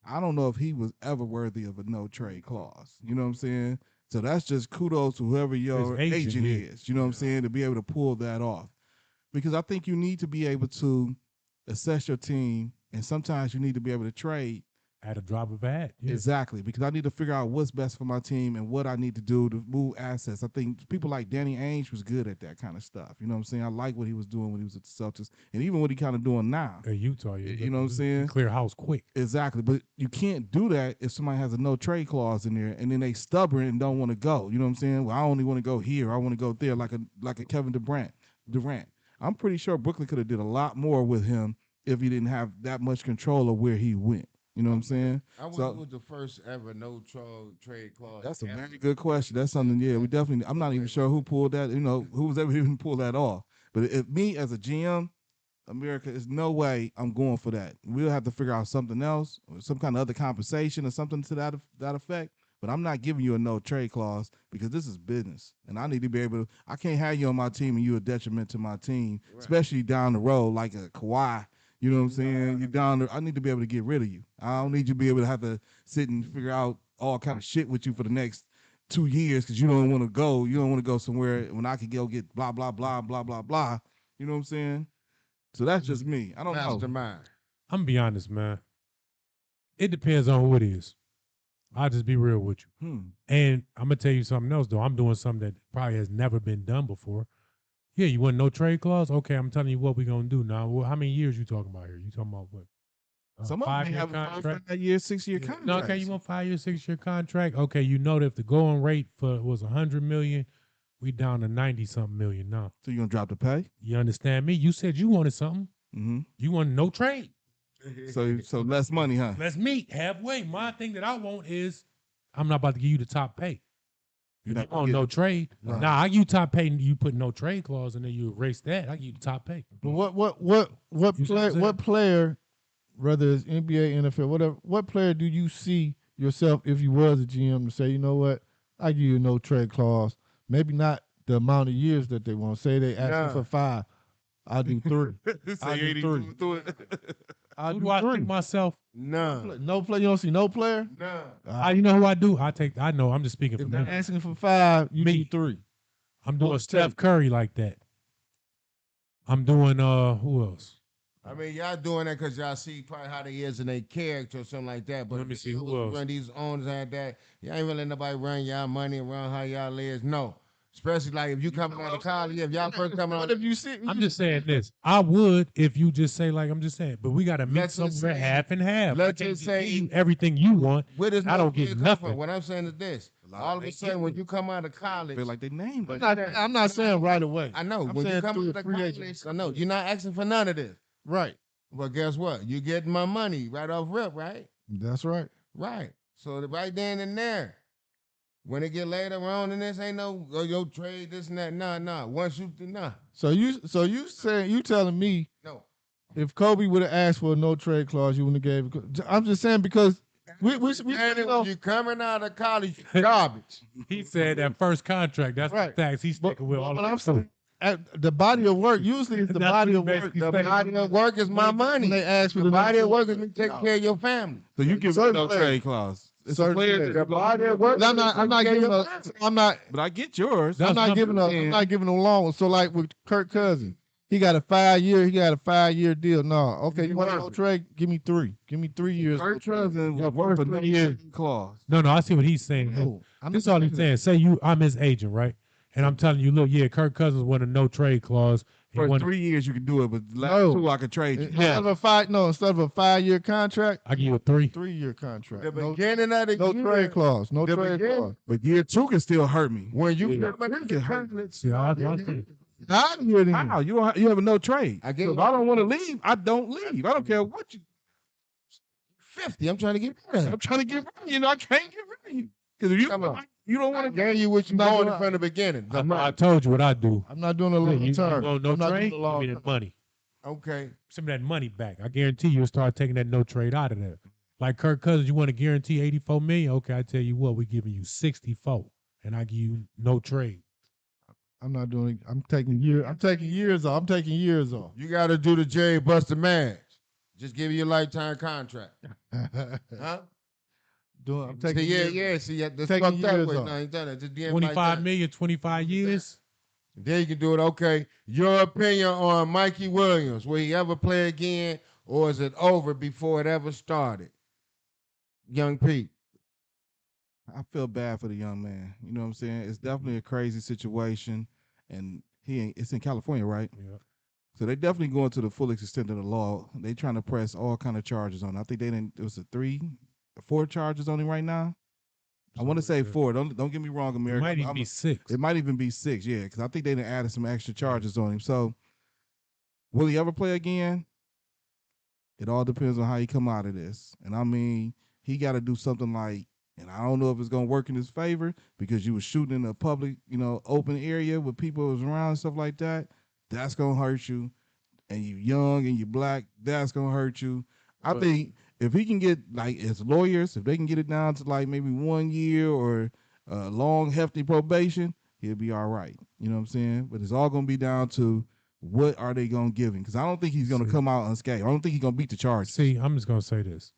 I don't know if he was ever worthy of a no trade clause. You know what I'm saying? So that's just kudos to whoever your His agent agent, is. You know what I'm saying? To be able to pull that off. Because I think you need to be able to assess your team, and sometimes you need to be able to trade. At a drop of a hat. Yeah. Exactly, because I need to figure out what's best for my team and what I need to do to move assets. I think people like Danny Ainge was good at that kind of stuff. You know what I'm saying? I like what he was doing when he was at the Celtics, and even what he kind of doing now. At Utah, You know what I'm saying? Clear house quick. Exactly, but you can't do that if somebody has a no trade clause in there, and then they stubborn and don't want to go. You know what I'm saying? Well, I only want to go here. I want to go there, like a Kevin Durant. I'm pretty sure Brooklyn could have did a lot more with him if he didn't have that much control of where he went. You know what I'm saying? I was, So- was the first ever no trade clause. That's a ever. very good question. That's something, yeah, we definitely, I'm not even sure who pulled that, who was ever even pull that off. But if me as a GM, America, there's no way I'm going for that. We'll have to figure out something else, or some kind of other compensation or something to that effect. but I'm not giving you a no trade clause because this is business, and I need to be able to. I can't have you on my team and you a detriment to my team, especially down the road like a Kawhi. You know what I'm saying? You down there. I need to be able to get rid of you. I don't need you to be able to have to sit and figure out all kind of shit with you for the next 2 years because you don't want to go. You don't want to go somewhere when I could go get blah blah blah blah blah blah. You know what I'm saying? So that's just me. I don't know. Mastermind. I'm gonna be honest, man. It depends on who it is. I'll just be real with you. And I'm gonna tell you something else though. I'm doing something that probably has never been done before. Yeah, you want no trade clause? Okay, I'm telling you what we're gonna do now. Well, how many years you talking about here? You talking about what? Some of them 5-year have contract? a 5-year, 6-year contract. No, okay, you want 5-year, 6-year contract? Okay, you know that if the going rate for was 100 million, we down to 90-something million now. So you gonna drop the pay? You understand me? You said you wanted something. Mm-hmm. You want no trade. So less money, huh? Let's meet halfway. My thing that I want is I'm not about to give you the top pay. You're You not want no trade. Right. Nah, I give you top pay and you put no trade clause and then you erase that. I give you the top pay. But what You see what I'm saying? what player, whether it's NBA, NFL, whatever, what player do you see yourself if you was a GM to say, you know what, I give you no trade clause. Maybe not the amount of years that they want. Say they asking for 5, I'll do 3. I'll do 3. I'll Who do do I 3. think myself? None. No player. You don't see no player. None. You know who I do? I know. I'm just speaking If for they're me. asking for 5, you Me. do 3. I'm doing Steph Curry like that. I'm doing who else? I mean, y'all doing that because y'all see probably how they is in their character or something like that. But Let me see, if who you else? run these owners and that, y'all ain't really let nobody run y'all money around how y'all is. No. Especially like if you coming out of college, if y'all first coming What out, if you see? I'm just saying this. I would if you just say like I'm just saying, but we got to meet Let's just somewhere say- half and half. let's I can't just say- give you everything you want. where does I don't player get come nothing. from? What I'm saying is this: lot all of of a they sudden, get when it. you come out of college, Feel like they named it. I'm not saying right away. I know I'm when you saying come through out the of free college, agent. I know you're not asking for none of this. Right. Well, guess what? You getting my money right off rip, right? That's right. Right. So right then and there, when it get later on in this, ain't no yo trade this and that. Nah. Once you So you saying you telling me no. if Kobe would have asked for a no trade clause, you wouldn't have gave it. I'm just saying because we And you know, when you coming out of college, garbage. He said that first contract. That's Right. the facts. He's but, sticking with all but of I'm it. saying the body of work usually is the That's body what of he work. basically The saying. body of work is my money. When they ask for The the body no of work is me taking care of your family. So you give Certain no players. trade clause. It's Certain a player players. The body of work. I'm not giving a. I'm not. but I get yours. That's I'm not what giving a. I'm not giving a long one. So like with Kirk Cousins, he got a 5-year. He got a 5-year deal. No, okay, you want a no trade? Give me 3. Give me 3 years. Kirk Cousins Yeah, was worth a first no 3 years. trade clause. No, I see what he's saying. No, I'm This is not all he's saying. Say I'm his agent, right? And I'm telling you, look, yeah, Kirk Cousins wanted a no trade clause. He First wanted, 3 years you can do it, but last No. 2 I could trade you. Instead of a 5-year contract, I give you a 3. 3-year contract. The No, beginning of the no year, trade clause. No The trade beginning- clause. But year 2 can still hurt me. when you Yeah. come out of college, See, I see. How do you hear How? You have a no trade. I get So if you. I don't want to leave, I don't leave. I don't care what you. 50. I'm trying to get rid of I'm it. trying to get rid of you. I can't get rid of you because if Come on. you don't I want to. gave you what you Not wanted doing- from the beginning. The I money. told you what I do. I'm not doing a You long term. want no I'm not trade? doing a Give long me term. that money. Okay. Some of that money back. I guarantee you'll start taking that no trade out of there. Like Kirk Cousins, you want to guarantee 84 million? Okay, I tell you what, we're giving you 64, and I give you no trade. I'm not doing. I'm taking years. I'm taking years off. I'm taking years off. You got to do the Jerry Buster Madge. Just give you a lifetime contract. Huh? I'm taking See, years. yeah. See, that's Taking fucked up years with. off. No, you done it. Just DM 25 like that. million, 25 years. Then you can do it. Okay. Your opinion on Mikey Williams? Will he ever play again, or is it over before it ever started? Young Pete. I feel bad for the young man. You know what I'm saying? It's definitely a crazy situation, and it's in California, right? Yeah. So they definitely going to the full extent of the law. They trying to press all kind of charges on. I think they didn't. It was 4 charges on him right now. I want to say 4. Don't get me wrong, It America. might even be 6. It might even be 6, yeah, because I think they done added some extra charges on him. So, will he ever play again? It all depends on how he come out of this. And I mean, he got to do something like, and I don't know if it's gonna work in his favor because you was shooting in a public, open area with people was around and stuff like that. That's gonna hurt you. And you young and you black, that's gonna hurt you. I think if he can get like as lawyers, if they can get it down to like maybe 1 year or long hefty probation, he'll be all right. You know what I'm saying? But it's all gonna be down to what are they gonna give him? Because I don't think he's gonna See. come out unscathed. I don't think he's gonna beat the charges. See, I'm just gonna say this.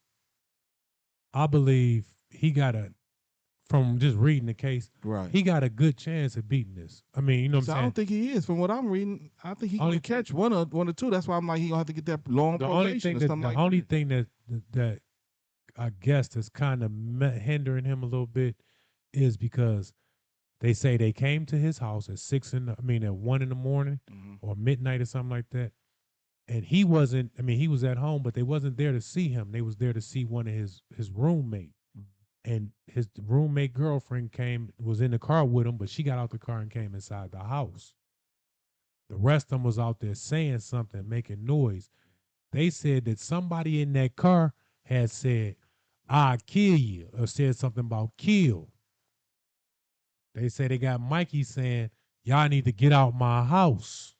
I believe he got a from just reading the case, Right. he got a good chance of beating this. I mean, you know what So I'm I saying? don't think he is. From what I'm reading, I think he Only- can catch one or two. That's why I'm like he gonna have to get that long The only probation thing or that something the like only that. thing that I guess that's kind of hindering him a little bit is because they say they came to his house at at 1 in the morning Mhm. or midnight or something like that. And he wasn't, I mean, he was at home, but they wasn't there to see him. They was there to see one of his roommate. And his roommate girlfriend was in the car with him, but she got out the car and came inside the house. The rest of them was out there saying something, making noise. They said that somebody in that car had said, "I kill you," or said something about kill. They say they got Mikey saying, "Y'all need to get out my house."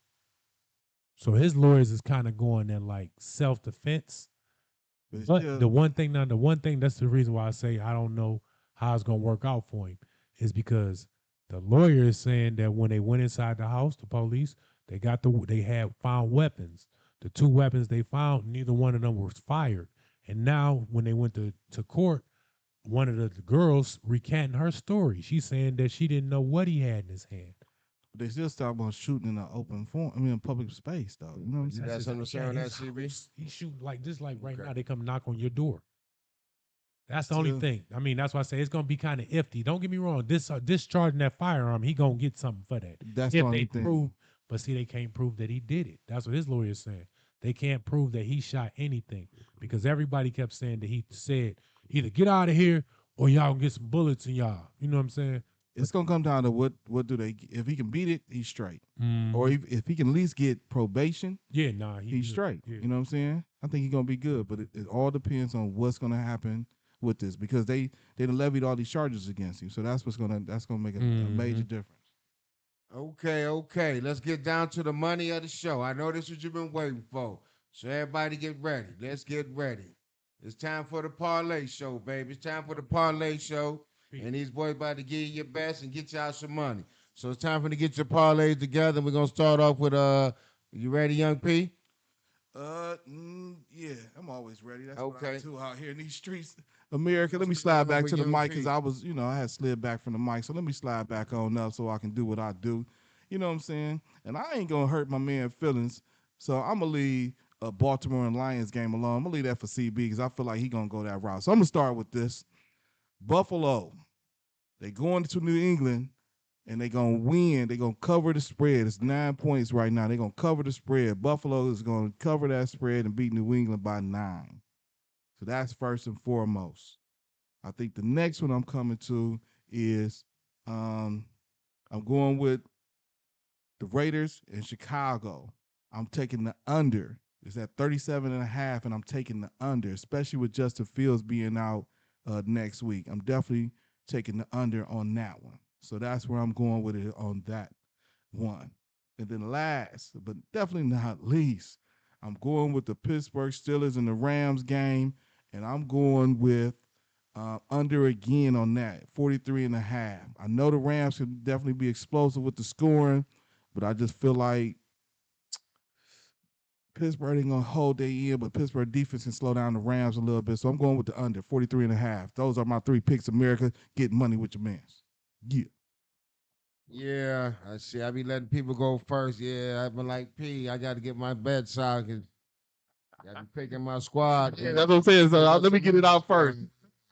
So his lawyers is kind of going in like self-defense. But it's But still, the one thing that's the reason why I say I don't know how it's gonna work out for him is because the lawyer is saying that when they went inside the house, the police, they had found weapons. The two weapons they found, neither one of them was fired. And now when they went to court, one of the girls recanting her story. She's saying that she didn't know what he had in his hand. they still start about shooting in an open form. I mean, in public space, though. You know what I'm You saying? got That's something to just say on that, his CB? house. He shoot like just like right Okay. now. They come knock on your door. That's the only Still, thing. I mean, that's why I say it's gonna be kind of iffy. Don't get me wrong. Discharging that firearm, he gonna get something for that. that's the If only they thing. prove, but see, they can't prove that he did it. That's what his lawyer's saying. They can't prove that he shot anything because everybody kept saying that he said either get out of here or y'all gonna get some bullets in y'all. You know what I'm saying? It's gonna come down to what do they? If he can beat it, he's straight. Or Mhm. if he can at least get probation, Yeah, nah, he's good. straight. Yeah. You know what I'm saying? I think he's gonna be good, but it all depends on what's gonna happen with this because they done levied all these charges against him. So that's gonna make a major Mhm. difference. Okay. Let's get down to the money of the show. I know this is what you've been waiting for. So everybody get ready. Let's get ready. It's time for the parlay show, baby. It's time for the parlay show. And these boys about to give you your best and get y'all some money. So it's time for you to get your parlays together. We're gonna start off with you ready, Young P? Yeah, I'm always ready. That's what I Okay. do out here in these streets, America. Let me What's the slide number back for to the Young mic because P? I was, I had slid back from the mic. So let me slide back on up so I can do what I do. You know what I'm saying? And I ain't gonna hurt my man feelings. So I'm gonna leave a Baltimore and Lions game alone. I'm gonna leave that for CB because I feel like he gonna go that route. So I'm gonna start with this. Buffalo. They going to New England and they gonna win. They gonna cover the spread. It's 9 points right now. They gonna cover the spread. Buffalo is gonna cover that spread and beat New England by 9. So that's first and foremost. I think the next one I'm coming to is I'm going with the Raiders in Chicago. I'm taking the under. It's at 37 and a half, and I'm taking the under, especially with Justin Fields being out next week. I'm definitely taking the under on that one. So that's where I'm going with it on that one. And then last, but definitely not least, I'm going with the Pittsburgh Steelers and the Rams game, and I'm going with under again on that, 43 and a half. I know the Rams can definitely be explosive with the scoring, but I just feel like Pittsburgh ain't gonna hold their end, but Pittsburgh defense can slow down the Rams a little bit. So I'm going with the under, 43 and a half. Those are my 3 picks, America. Get money with your mans. Yeah. Yeah, I see. I be letting people go first. Yeah, I've been like P. I got to get my bed solid. Got to be picking my squad. Yeah, that's what I'm saying. So let me get it out first.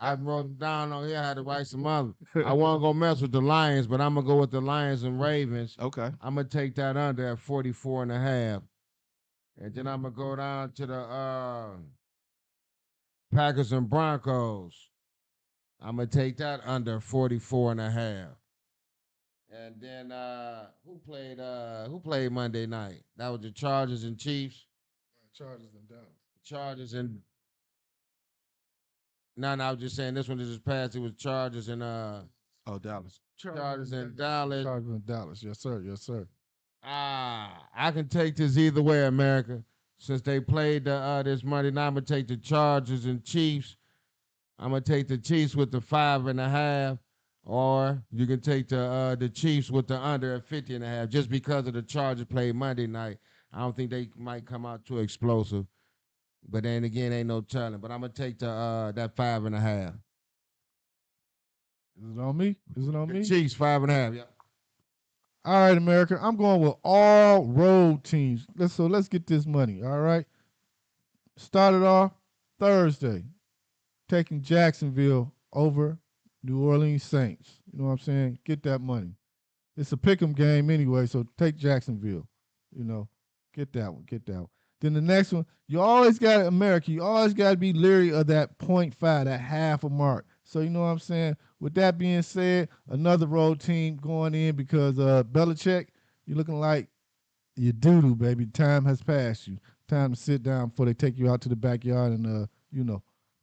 I wrote them down on here. I had to write some other. I want to go mess with the Lions, but I'm going to go with the Lions and Ravens. Okay. I'm going to take that under at 44 and a half. And then I'm going to go down to the Packers and Broncos. I'm going to take that under 44 and a half. And then who played Monday night? That was the Chargers and Chiefs. Chargers and Dallas. Chargers and no, I was just saying this one just passed. It was Chargers and Oh, Dallas. Chargers and Dallas. Chargers and Dallas. Yes, sir. Yes, sir. I can take this either way, America. since they played this Monday night, I'm gonna take the Chargers and Chiefs. I'm gonna take the Chiefs with the 5.5, or you can take the Chiefs with the under at 50.5, just because of the Chargers played Monday night. I don't think they might come out too explosive, but then again, ain't no telling. But I'm gonna take the that 5.5. Is it on me? Is it on The me? Chiefs 5.5. Yeah. All right, America. I'm going with all road teams. Let's get this money. All right. Started off Thursday, taking Jacksonville over New Orleans Saints. You know what I'm saying? Get that money. It's a pick'em game anyway, so take Jacksonville. You know, get that one. Get that one. Then the next one, you always got America. You always got to be leery of that 0.5, that half a mark. So you know what I'm saying? With that being said, another road team going in because Belichick, you're looking like you doo-doo, baby. Time has passed you. Time to sit down before they take you out to the backyard and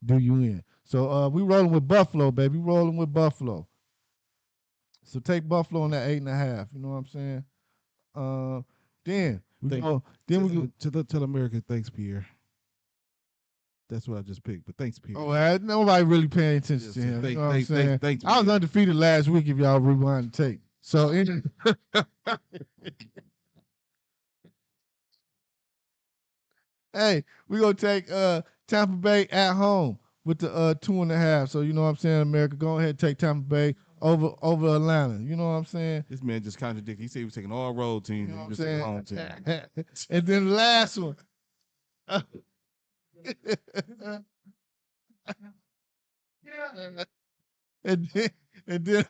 do you in. So we rolling with Buffalo, baby. Rolling with Buffalo. So take Buffalo on that 8.5. You know what I'm saying? Then we go. Then we go. Tell America thanks, Pierre. That's what I just picked. But thanks, Pierre. Nobody really paying attention to him. You know what I'm saying? Thanks, I was undefeated last week. If y'all rewind the tape. So hey, we gonna take Tampa Bay at home with the 2.5. So you know what I'm saying, America, go ahead and take Tampa Bay over Atlanta. You know what I'm saying? This man just contradicted. He said he was taking all road teams. You know what I'm just taking home saying? teams. And then the last one. and then and then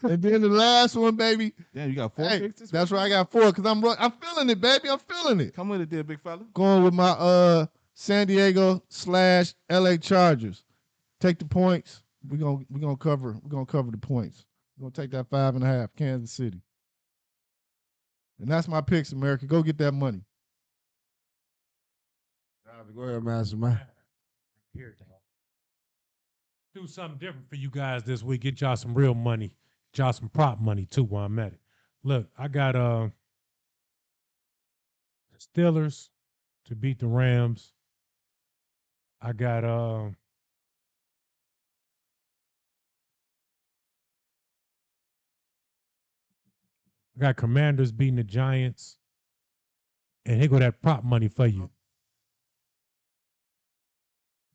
and then the last one, baby. Damn, you got 4 picks? That's right, I got 4 because I'm feeling it, baby. I'm feeling it. Come with it, there, big fella. Going with my San Diego / LA Chargers. Take the points. We're gonna cover the points. We're gonna take that 5.5, Kansas City. And that's my picks, America. Go get that money. Go ahead, Mastermind. Here, do something different for you guys this week. Get y'all some real money. Get y'all some prop money too while I'm at it. Look, I got Steelers to beat the Rams. I got Commanders beating the Giants. And here go that prop money for you.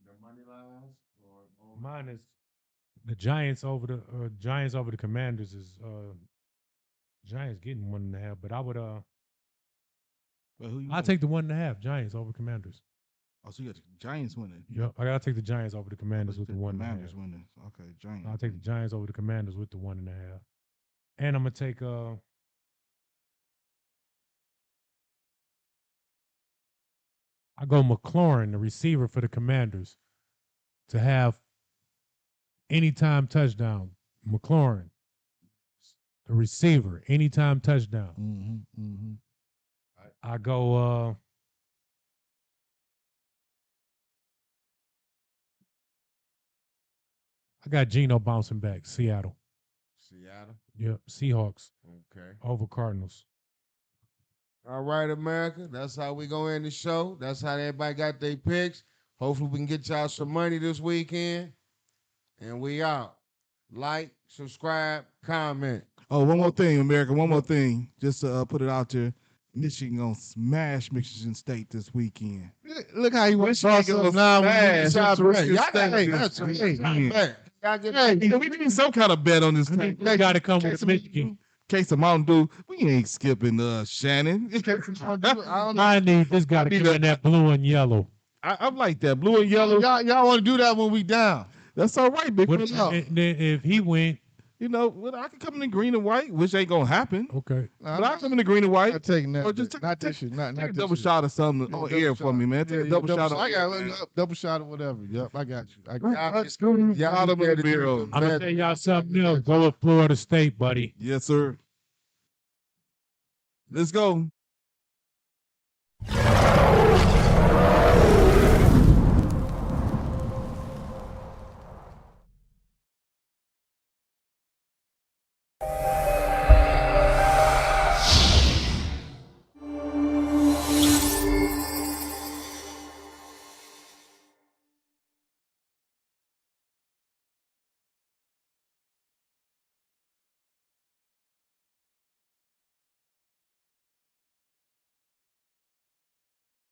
The money lines or Mine is the Giants over the Commanders is Giants getting 1.5, but I would Well, I'll take the 1.5 Giants over Commanders. Oh, so you got the Giants winning. Yep, I gotta take the Giants over the Commanders with the 1.5. Commanders winning. Okay, Giants. I'll take the Giants over the Commanders with the 1.5. And I'm gonna take I go McLaurin, the receiver for the Commanders, to have anytime touchdown. McLaurin, the receiver, anytime touchdown. Mm-hmm, mm-hmm. I go I got Geno bouncing back, Seattle. Seattle. Yep, Seahawks. Okay. Over Cardinals. All right, America. That's how we go in the show. That's how everybody got their picks. Hopefully we can get y'all some money this weekend. And we out. Like, subscribe, comment. Oh, one more thing, America. One more thing. Just to put it out there. Michigan gonna smash Michigan State this weekend. Look how he went Michigan gonna smash Michigan State. We need some kind of bet on this thing. They got to come with Michigan. Case of Mountain Dew, we ain't skipping Shannon. I need this guy to come in that blue and yellow. I'm like that, blue and yellow. Y'all want to do that when we down? That's all right, big fella. If he win, you know, I can come in the green and white, which ain't gonna happen. Okay, but I come in the green and white. I'm taking that. Or just not this year. Not take a this double year. shot or something on air for me, man. Take a double shot. I got double shot or whatever. Yep, I got you. Y'all the beer. I'm gonna tell y'all something else. Go with Florida State, buddy. Yes, sir. Let's go.